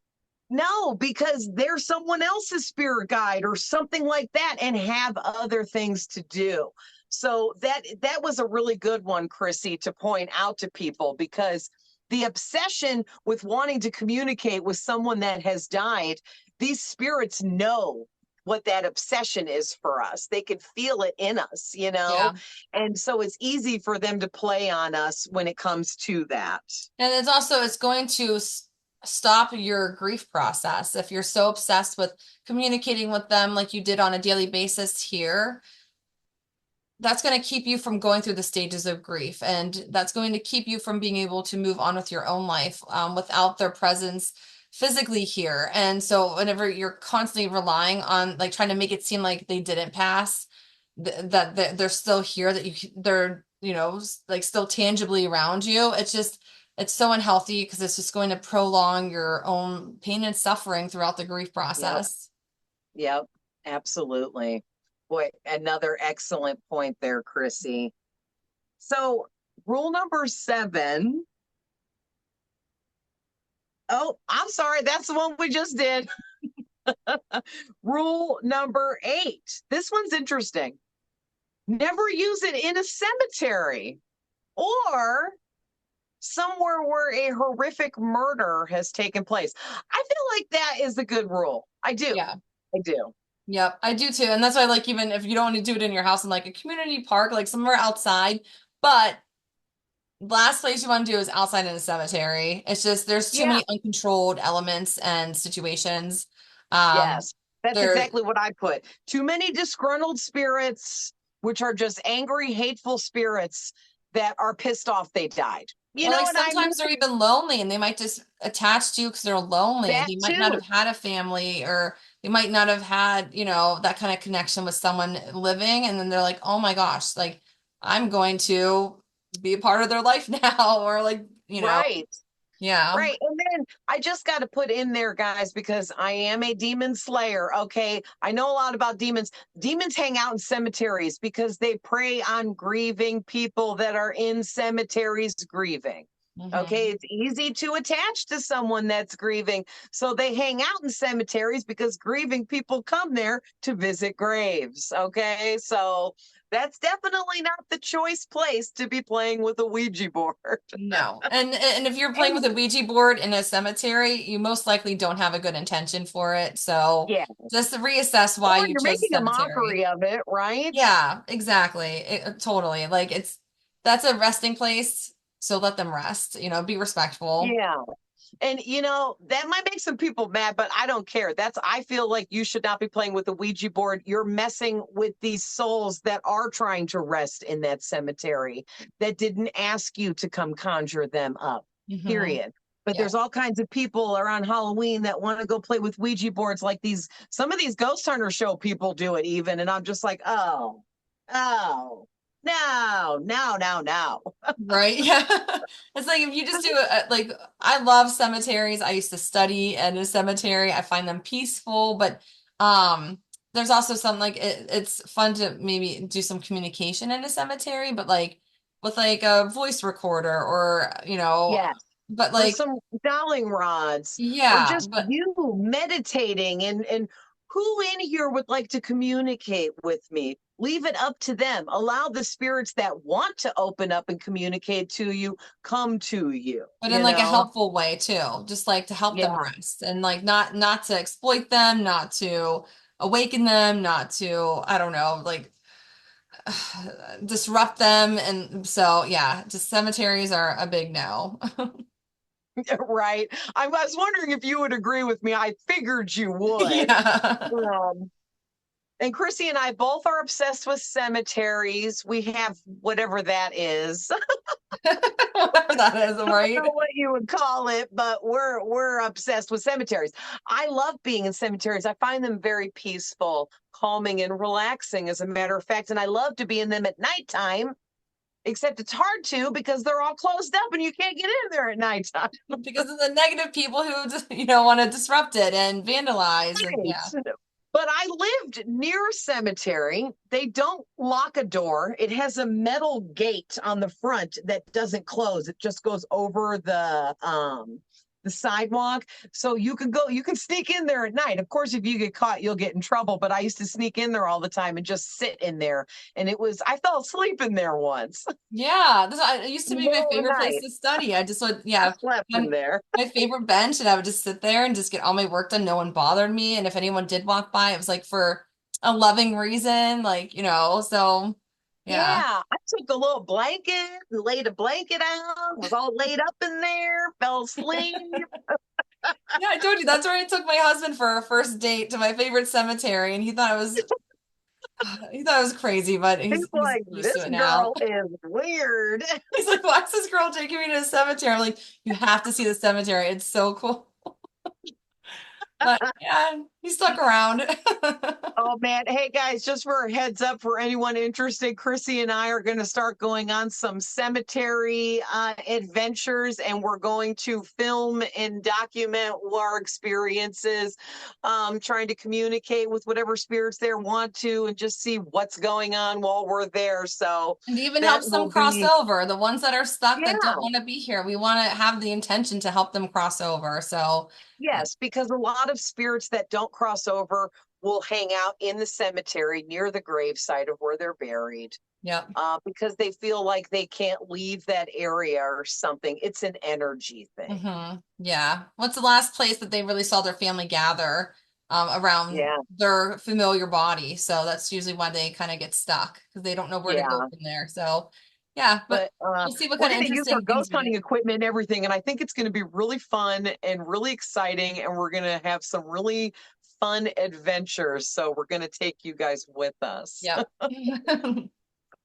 no, because they're someone else's spirit guide or something like that and have other things to do. So that was a really good one, Krissy, to point out to people, because the obsession with wanting to communicate with someone that has died, these spirits know what that obsession is for us. They can feel it in us, you know? Yeah. And so it's easy for them to play on us when it comes to that. And it's going to stop your grief process. If you're so obsessed with communicating with them like you did on a daily basis here, that's going to keep you from going through the stages of grief. And that's going to keep you from being able to move on with your own life without their presence physically here. And so whenever you're constantly relying on like trying to make it seem like they didn't pass, that they're still here, that they're, like still tangibly around you, it's so unhealthy because it's just going to prolong your own pain and suffering throughout the grief Yep. process. Yep. Absolutely. Boy, another excellent point there, Krissy. So, rule number 7. Oh, I'm sorry. That's the one we just did. Rule number 8. This one's interesting. Never use it in a cemetery or somewhere where a horrific murder has taken place. I feel like that is a good rule. I do. Yeah. I do. Yep, I do too. And that's why, like, even if you don't want to do it in your house in like a community park, like somewhere outside, but last place you want to do is outside in a cemetery. It's just there's too Yeah. many uncontrolled elements and situations. Um, Yes. That's there, exactly what I put. Too many disgruntled spirits, which are just angry, hateful spirits that are pissed off they died. You or know like what I mean? sometimes they're even lonely and they might just attach to you because they're lonely. That They might not too. have had a family or they might not have had, that kind of connection with someone living. And then they're like, oh my gosh, like I'm going to be a part of their life now, or like, Right. yeah. Right. And then I just got to put in there, guys, because I am a demon slayer. Okay. I know a lot about demons. Demons hang out in cemeteries because they prey on grieving people that are in cemeteries grieving. Okay. Mhm. It's easy to attach to someone that's grieving. So they hang out in cemeteries because grieving people come there to visit graves. Okay. So that's definitely not the choice place to be playing with a Ouija board. No. And if you're playing with a Ouija board in a cemetery, you most likely don't have a good intention for it. So Yeah. just to reassess why Or you you're chose a making a cemetery. mockery of it, right? Yeah, exactly. Totally. Like that's a resting place, so let them rest, be respectful. Yeah. And that might make some people mad, but I don't care. I feel like you should not be playing with the Ouija board. You're messing with these souls that are trying to rest in that cemetery that didn't ask you to come conjure them up. Hmm. Period. But Yeah. there's all kinds of people around Halloween that want to go play with Ouija boards like some of these ghost hunter show people do it even. And I'm just like, oh, no, no, no, no. Right. Yeah. It's like if you just do like I love cemeteries. I used to study at a cemetery. I find them peaceful, but um there's also some like it's fun to maybe do some communication in a cemetery, but like with like a voice recorder or Yes. but Or like some dowling rods, or yeah, just but you meditating. And who in here would like to communicate with me? Leave it up to them. Allow the spirits that want to open up and communicate to you come to you, but in like a helpful way too, just like to help them Yeah. rest and like not to exploit them, not to awaken them, not to I don't know, like disrupt them. And so, yeah, just cemeteries are a big no. Right. I was wondering if you would agree with me. I figured you would. Yeah. Um, and Krissy and I both are obsessed with cemeteries. We have whatever that is. Whatever that is, Know right? what you would call it, but we're obsessed with cemeteries. I love being in cemeteries. I find them very peaceful, calming, and relaxing, as a matter of fact. And I love to be in them at nighttime, except it's hard to because they're all closed up and you can't get in there at nighttime. Because of the negative people who just, want to disrupt it and vandalize and yeah. Right. But I lived near a cemetery. They don't lock a door. It has a metal gate on the front that doesn't close. It just goes over the sidewalk. So you can sneak in there at night. Of course, if you get caught, you'll get in trouble. But I used to sneak in there all the time and just sit in there. And I fell asleep in there once. Yeah, it used to be my Middle of the favorite place night. to study. I just would, I yeah, slept in on there. my favorite bench, and I would just sit there and just get all my work done. No one bothered me, and if anyone did walk by, it was like for a loving reason, like so yeah. Yeah, I took a little blanket and laid a blanket out, was all laid up in there, fell asleep. Yeah, I told you that's where I took my husband for our first date to my favorite cemetery, and he thought it was crazy, but He's he's like, used to this it now. girl is weird. He's like, "Why is this girl taking me to the cemetery?" I'm like, "You have to see the cemetery. It's so cool." But yeah, he stuck around. Oh man. Hey guys, just for a heads up for anyone interested, Krissy and I are going to start going on some cemetery adventures, and we're going to film and document our experiences, trying to communicate with whatever spirits there want to and just see what's going on while we're there. So And even that help will some cross be, over. The ones that are stuck that don't yeah. want to be here. We want to have the intention to help them cross over. So, Yes, because a lot of spirits that don't cross over will hang out in the cemetery near the gravesite of where they're buried, yep. because they feel like they can't leave that area or something. It's an energy thing. Yeah. What's the last place that they really saw their family gather around Yeah, their familiar body? So that's usually why they kind of get stuck because they don't know where to go yeah. from there. So, yeah, but But we'll see what we're kind of going to use our interesting things ghost we do. hunting equipment and everything. And I think it's going to be really fun and really exciting. And we're going to have some really fun adventures. So we're going to take you guys with us. Yep.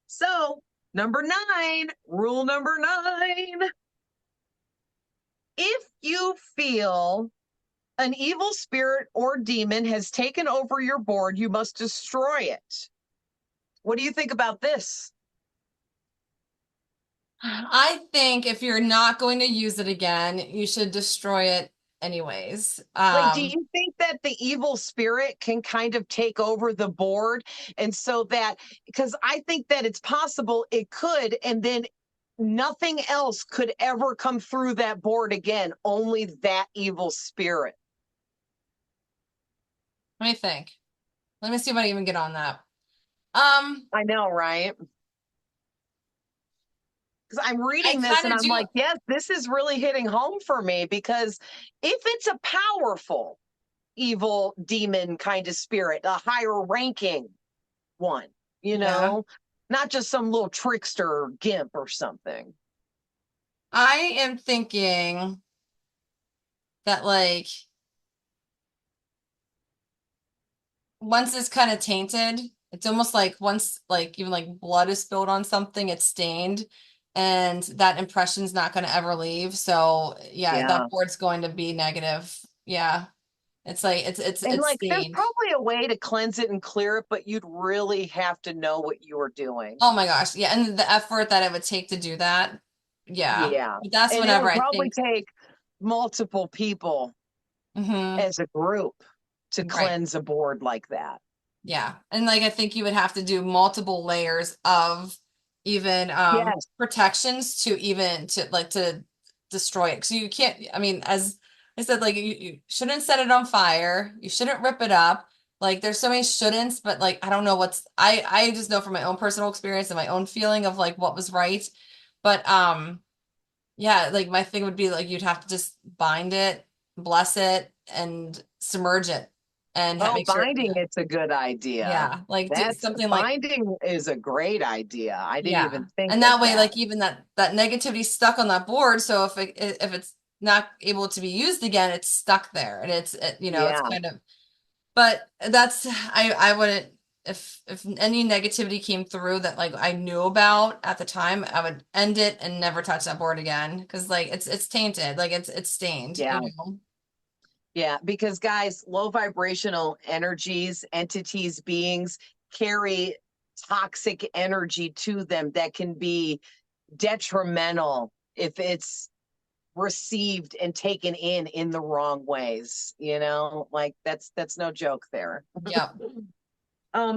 So, number 9, rule number 9. If you feel an evil spirit or demon has taken over your board, you must destroy it. What do you think about this? I think if you're not going to use it again, you should destroy it anyways. Like, do you think that the evil spirit can kind of take over the board? And so that, because I think that it's possible it could, and then nothing else could ever come through that board again, only that evil spirit. Let me think. Let me see if I even get on that. I know, right? Because I'm I reading this kind and of I'm do. like, yes, this is really hitting home for me, because if it's a powerful evil demon kind of spirit, a higher ranking one, Yeah. not just some little trickster or gimp or something. I am thinking that like once it's kind of tainted, it's almost like once like even like blood is spilled on something, it's stained, and that impression's not going to ever leave. So yeah, that Yeah. board's going to be negative. Yeah. It's like And it's like, there's stained. probably a way to cleanse it and clear it, but you'd really have to know what you were doing. Oh my gosh. Yeah, and the effort that it would take to do that. Yeah. Yeah. But that's And it whenever would I probably think take multiple people hmm as a group to right. cleanse a board like that. Yeah. And like I think you would have to do multiple layers of even Yes. protections to even to like to destroy it. So you can't, I mean, as I said, like you shouldn't set it on fire. You shouldn't rip it up. Like there's so many shouldn'ts, but like I don't know what's I just know from my own personal experience and my own feeling of like what was right. But yeah, like my thing would be like you'd have to just bind it, bless it, and submerge it and Oh, make sure binding, it's a good idea. yeah, like do That's something like binding is a great idea. I didn't yeah. even think And of that way that. like even that negativity stuck on that board, so if it's not able to be used again, it's stuck there and it's Yeah. kind of but that's I wouldn't if any negativity came through that like I knew about at the time, I would end it and never touch that board again because like it's tainted, like it's stained, Yeah. you know. Yeah. Because, guys, low vibrational energies, entities, beings carry toxic energy to them that can be detrimental if it's received and taken in the wrong ways, like that's no joke there. Yep.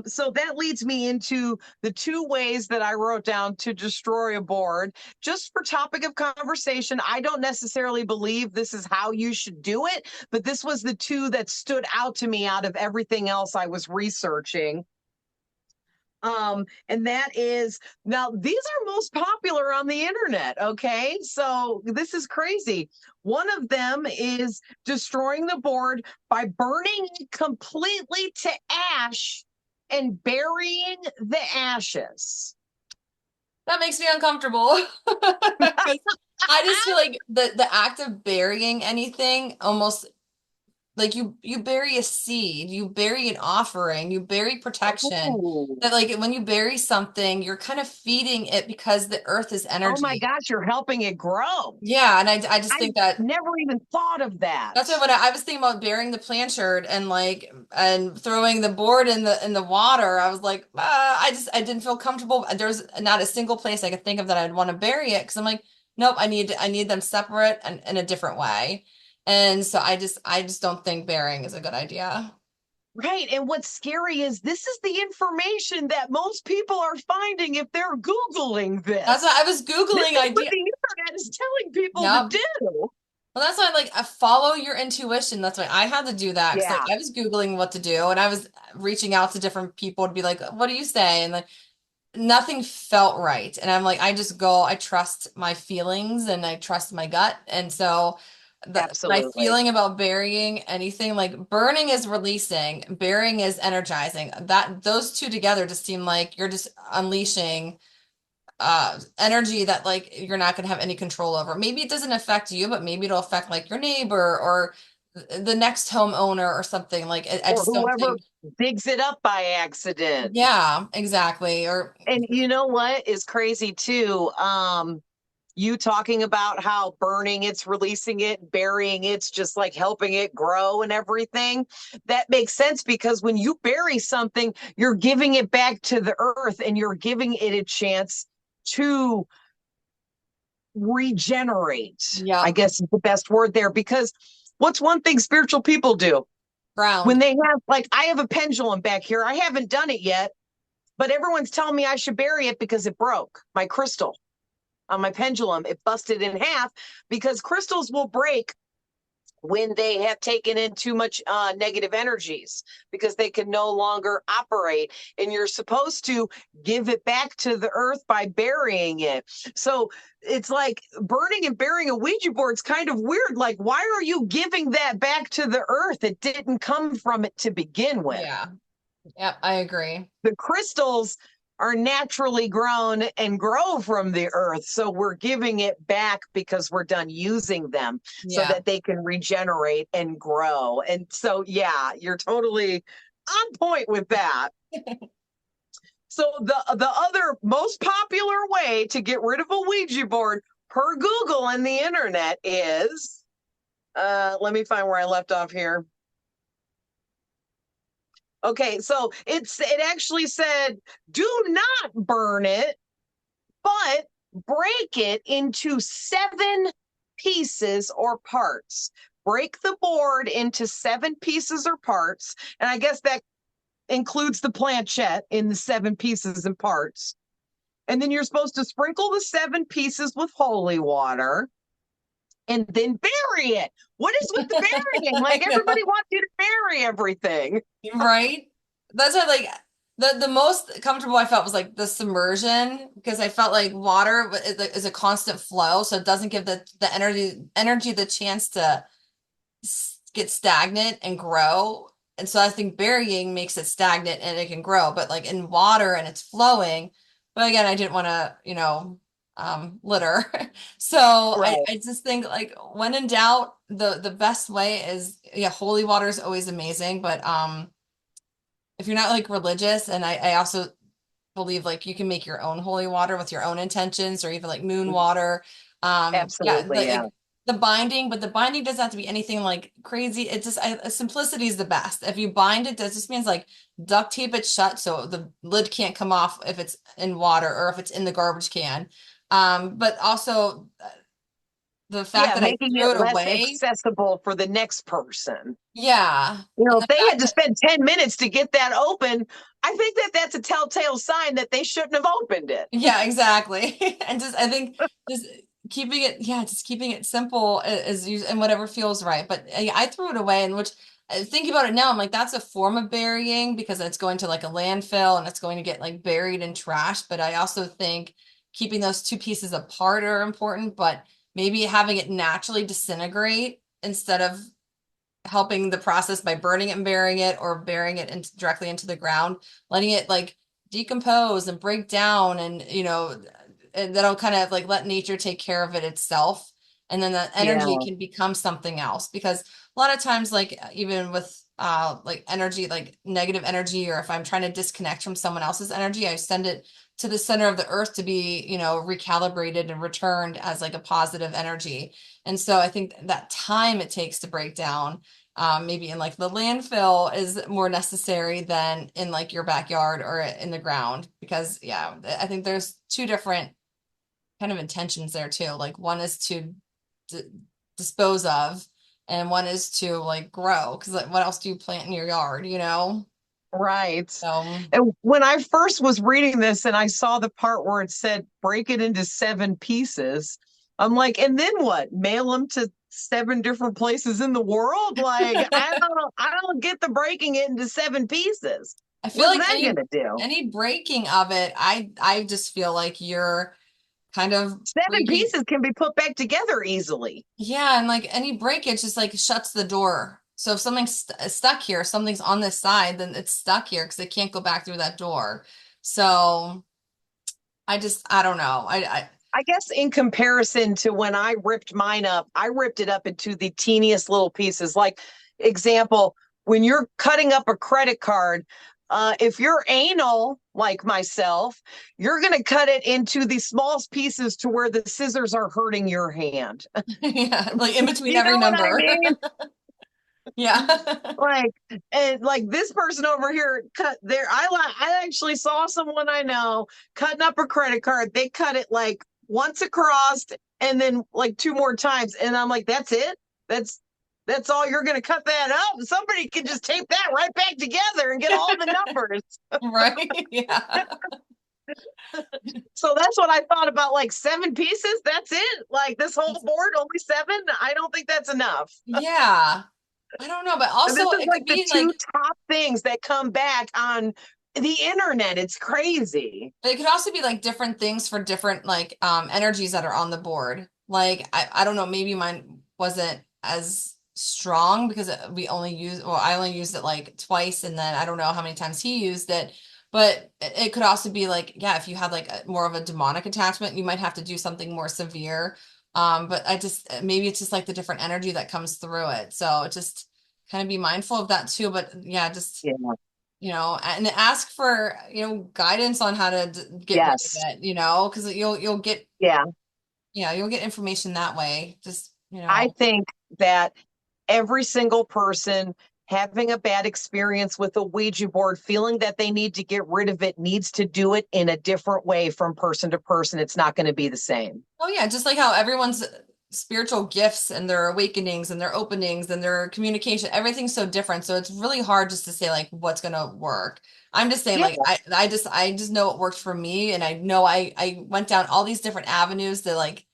So that leads me into the 2 ways that I wrote down to destroy a board. Just for topic of conversation, I don't necessarily believe this is how you should do it, but this was the 2 that stood out to me out of everything else I was researching. And that is, now these are most popular on the internet. Okay, so this is crazy. One of them is destroying the board by burning it completely to ash and burying the ashes. That makes me uncomfortable because I just feel like the act of burying anything almost like you bury a seed, you bury an offering, you bury protection. Oh, That like when you bury something, you're kind of feeding it because the earth is oh my energy. gosh, you're helping it grow. Yeah, and I just I think that never even thought of that. that's why when I was thinking about burying the planchard and like and throwing the board in the water, I was like, I didn't feel comfortable. There's not a single place I could think of that I'd want to bury it because I'm like, nope, I need them separate and in a different way. And so I just don't think burying is a good idea. Right. And what's scary is this is the information that most people are finding if they're Googling That's this. why I was This Googling is what idea. the internet is telling people to Yep. do. Well, that's why like I follow your intuition. That's why I had to do that because like Yeah, I was Googling what to do and I was reaching out to different people to be like, what do you say? And like nothing felt right. And I'm like, I just go, I trust my feelings and I trust my gut. And so my absolutely. feeling about burying anything like burning is releasing, burying is energizing. That those two together just seem like you're just unleashing energy that like you're not going to have any control over. Maybe it doesn't affect you, but maybe it'll affect like your neighbor or the next homeowner or something. Like I Or just don't whoever think, digs it up by accident. yeah, exactly. Or And you know what is crazy too? You talking about how burning it's releasing it, burying it's just like helping it grow and everything. That makes sense because when you bury something, you're giving it back to the earth and you're giving it a chance to regenerate. I yep, guess is the best word there because what's one thing spiritual people do? When ground. they have, like, I have a pendulum back here. I haven't done it yet, but everyone's telling me I should bury it because it broke my crystal on my pendulum. It busted in half because crystals will break when they have taken in too much negative energies because they can no longer operate. And you're supposed to give it back to the earth by burying it. So it's like burning and burying a Ouija board is kind of weird. Like, why are you giving that back to the earth? It didn't come from it to begin with. Yeah. Yep, I agree. The crystals are naturally grown and grow from the earth. So we're giving it back because we're done using them so Yeah. that they can regenerate and grow. And so, yeah, you're totally on point with that. So the other most popular way to get rid of a Ouija board per Google and the internet is let me find where I left off here. Okay, so it actually said do not burn it, but break it into 7 pieces or parts. Break the board into 7 pieces or parts. And I guess that includes the planchette in the 7 pieces and parts. And then you're supposed to sprinkle the 7 pieces with holy water and then bury it. What is with the burying? I Like everybody know. wants you to bury everything. Right? That's what like the most comfortable I felt was like the submersion because I felt like water is a constant flow, so it doesn't give the energy the chance to get stagnant and grow. And so I think burying makes it stagnant and it can grow, but like in water and it's flowing. But again, I didn't want to, litter. So Right. I just think like when in doubt, the best way is yeah, holy water is always amazing, but if you're not like religious, and I also believe like you can make your own holy water with your own intentions or even like moon water. Yeah, Absolutely. Yeah. like the binding, but the binding doesn't have to be anything like crazy. It's just simplicity is the best. If you bind it, that just means like duct tape it shut so the lid can't come off if it's in water or if it's in the garbage can. But also the fact Yeah. that I Making threw it it less away. accessible for the next person. Yeah. You know, And if the they had fact to that spend 10 minutes to get that open, I think that that's a telltale sign that they shouldn't have opened it. yeah, exactly. And just I think just keeping it, yeah, just keeping it simple and whatever feels right. But I threw it away, and which thinking about it now, I'm like, that's a form of burying because it's going to like a landfill and it's going to get like buried in trash. But I also think keeping those two pieces apart are important, but maybe having it naturally disintegrate instead of helping the process by burning it and burying it or burying it directly into the ground, letting it like decompose and break down and and that'll kind of like let nature take care of it itself. and then the energy Yeah. can become something else. Because a lot of times, like even with like energy, like negative energy, or if I'm trying to disconnect from someone else's energy, I send it to the center of the earth to be, recalibrated and returned as like a positive energy. And so I think that time it takes to break down, maybe in like the landfill, is more necessary than in like your backyard or in the ground. Because yeah, I think there's two different kind of intentions there too. Like one is to d dispose of, and one is to like grow. Because like, what else do you plant in your yard? Right. So And when I first was reading this and I saw the part where it said break it into seven pieces, I'm like, and then what? Mail them to seven different places in the world? Like, I don't get the breaking it into seven pieces. I feel What's like that gonna do? any breaking of it, I just feel like you're kind of Seven breaking. pieces can be put back together easily. Yeah, and like any breakage just like shuts the door. So if something's stuck here, something's on this side, then it's stuck here because it can't go back through that door. So I don't know. I guess in comparison to when I ripped mine up, I ripped it up into the teeniest little pieces. Like, example, when you're cutting up a credit card, if you're anal like myself, you're going to cut it into the smallest pieces to where the scissors are hurting your hand. Yeah, like in between You every know what I number. mean? Yeah. Like, and like this person over here cut their, I actually saw someone I know cutting up a credit card. They cut it like once across and then like two more times. And I'm like, that's it? That's all you're gonna cut that up? Somebody can just tape that right back together and get all the numbers. Right. Yeah. So that's what I thought about, like seven pieces. That's it. Like this whole board, only seven. I don't think that's enough. Yeah. I don't know, but And also this is it like could the be two like top things that come back on the internet. It's crazy. it could also be like different things for different like energies that are on the board. Like I don't know, maybe mine wasn't as strong because I only used it like twice, and then I don't know how many times he used it. But it could also be like, yeah, if you had like more of a demonic attachment, you might have to do something more severe. But I just maybe it's just like the different energy that comes through it. So just kind of be mindful of that too. But yeah, just Yeah. and ask for, guidance on how to get rid of Yes. it, because you'll get, Yeah. you'll get information that way. Just, I think that every single person having a bad experience with a Ouija board, feeling that they need to get rid of it, needs to do it in a different way from person to person. It's not going to be the same. oh yeah, just like how everyone's spiritual gifts and their awakenings and their openings and their communication, everything's so different. So it's really hard just to say like what's gonna work. I'm just saying Yeah. like I just know what worked for me, and I know I went down all these different avenues to like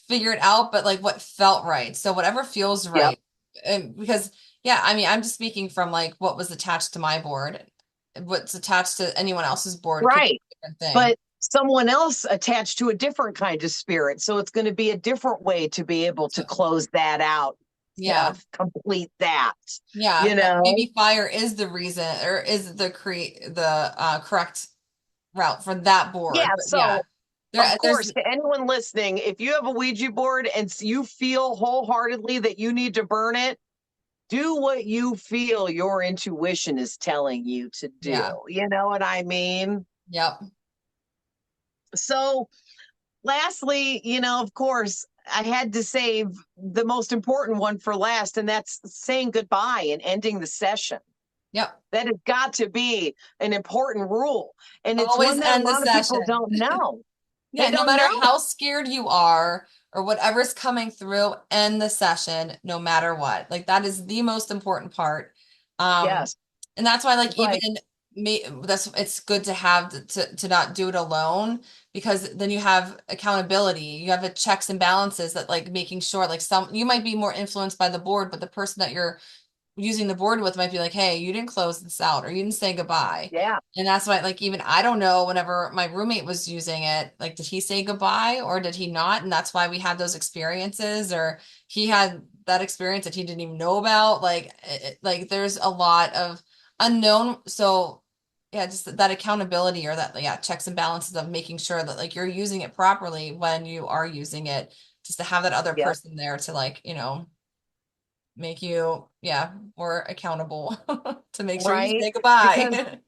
figure it out, but like what felt right. So whatever feels Yep. right. And because yeah, I mean, I'm just speaking from like what was attached to my board. What's attached to anyone else's board could be Right. a different thing. But someone else attached to a different kind of spirit. So it's going to be a different way to be able to So close that out, yeah. complete that, Yeah, you know? maybe fire is the reason or is the correct route for that board. Yeah. But yeah, So, of there's course, to anyone listening, if you have a Ouija board and you feel wholeheartedly that you need to burn it, do what you feel your intuition is telling you to do. yeah, You know what I mean? yep, So, lastly, of course, I had to save the most important one for last, and that's saying goodbye and ending the session. yep. That has got to be an important rule. And it's Always one that a end the lot of people session. don't know. They Yeah, no don't matter know. how scared you are or whatever's coming through, end the session no matter what. Like that is the most important part. Um, Yes. and that's why like It's even like, that's it's good to have to not do it alone, because then you have accountability. You have a checks and balances that like making sure like some you might be more influenced by the board, but the person that you're using the board with might be like, hey, you didn't close this out or you didn't say goodbye. yeah, And that's why, like, even I don't know, whenever my roommate was using it, like, did he say goodbye or did he not? And that's why we had those experiences, or he had that experience that he didn't even know about. Like, like there's a lot of unknown. So, yeah, just that accountability or that, yeah, checks and balances of making sure that, like, you're using it properly when you are using it just to have that other Yep. person there to like, make you, yeah, more accountable to make sure you Right? say Because goodbye.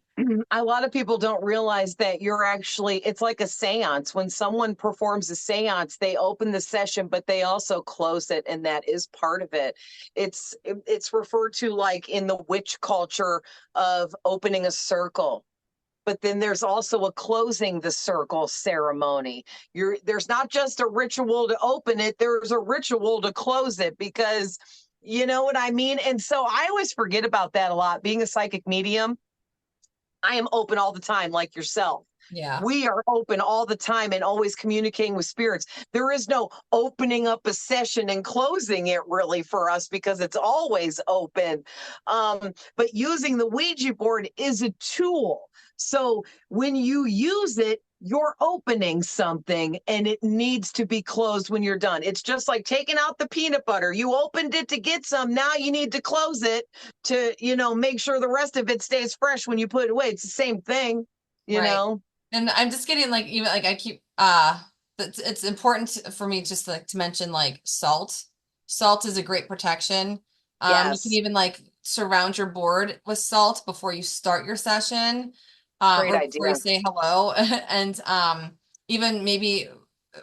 a lot of people don't realize that you're actually, it's like a seance. When someone performs a seance, they open the session, but they also close it, and that is part of it. It's referred to like in the witch culture of opening a circle. But then there's also a closing the circle ceremony. There's not just a ritual to open it, there's a ritual to close it, because you know what I mean? And so I always forget about that a lot. Being a psychic medium, I am open all the time, like yourself. Yeah, We are open all the time and always communicating with spirits. There is no opening up a session and closing it really for us, because it's always open. But using the Ouija board is a tool. So when you use it, you're opening something and it needs to be closed when you're done. It's just like taking out the peanut butter. You opened it to get some. Now you need to close it to, make sure the rest of it stays fresh when you put it away. It's the same thing, you right. know? And I'm just getting like, even like I keep it's important for me just like to mention like salt. Salt is a great protection. You can Yes. even like surround your board with salt before you start your session, Great or before you idea. say hello. And even maybe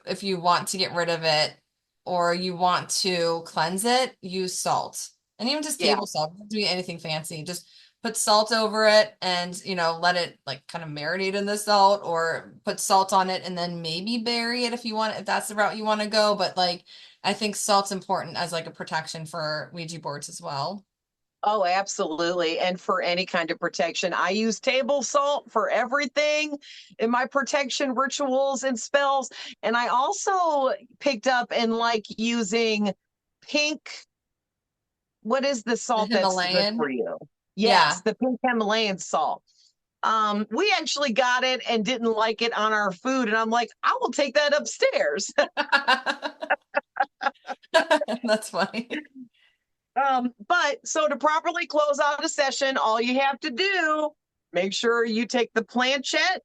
if you want to get rid of it or you want to cleanse it, use salt. And even just Yeah. table salt, doesn't have to be anything fancy. Just put salt over it and let it like kind of marinate in the salt, or put salt on it and then maybe bury it if that's the route you want to go. But like I think salt's important as like a protection for Ouija boards as well. Oh, absolutely. And for any kind of protection, I use table salt for everything in my protection rituals and spells. And I also picked up and like using pink. What is the The salt that's good Himalayan. for you? Yeah. Yes, the pink Himalayan salt. We actually got it and didn't like it on our food. And I'm like, I will take that upstairs. That's funny. But so to properly close out a session, all you have to do, make sure you take the planchette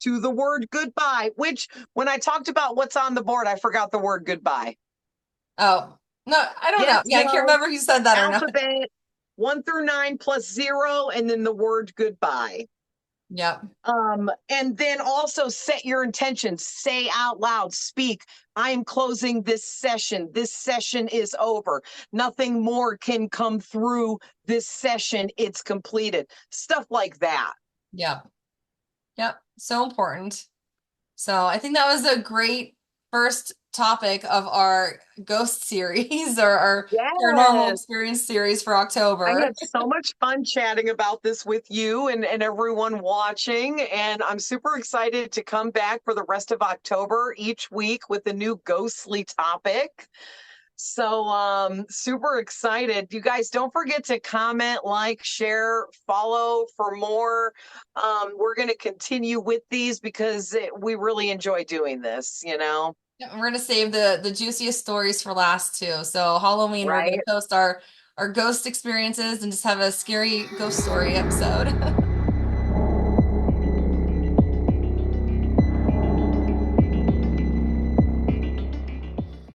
to the word goodbye, which when I talked about what's on the board, I forgot the word goodbye. Oh, no, I don't know. Yes, Yeah, I can't no, remember if you said that or not. alphabet 1 through 9 plus 0, and then the word goodbye. Yep. And then also set your intentions, say out loud, speak. I'm closing this session. This session is over. Nothing more can come through this session. It's completed. Stuff like that. Yep. Yep. So important. So I think that was a great first topic of our ghost series or our paranormal Yes. experience series for I October. had so much fun chatting about this with you and everyone watching. And I'm super excited to come back for the rest of October each week with a new ghostly topic. So super excited. You guys don't forget to comment, like, share, follow for more. We're going to continue with these because we really enjoy doing this. Yeah, we're gonna save the juiciest stories for last too. So Halloween, we're gonna Right? post our ghost experiences and just have a scary ghost story episode.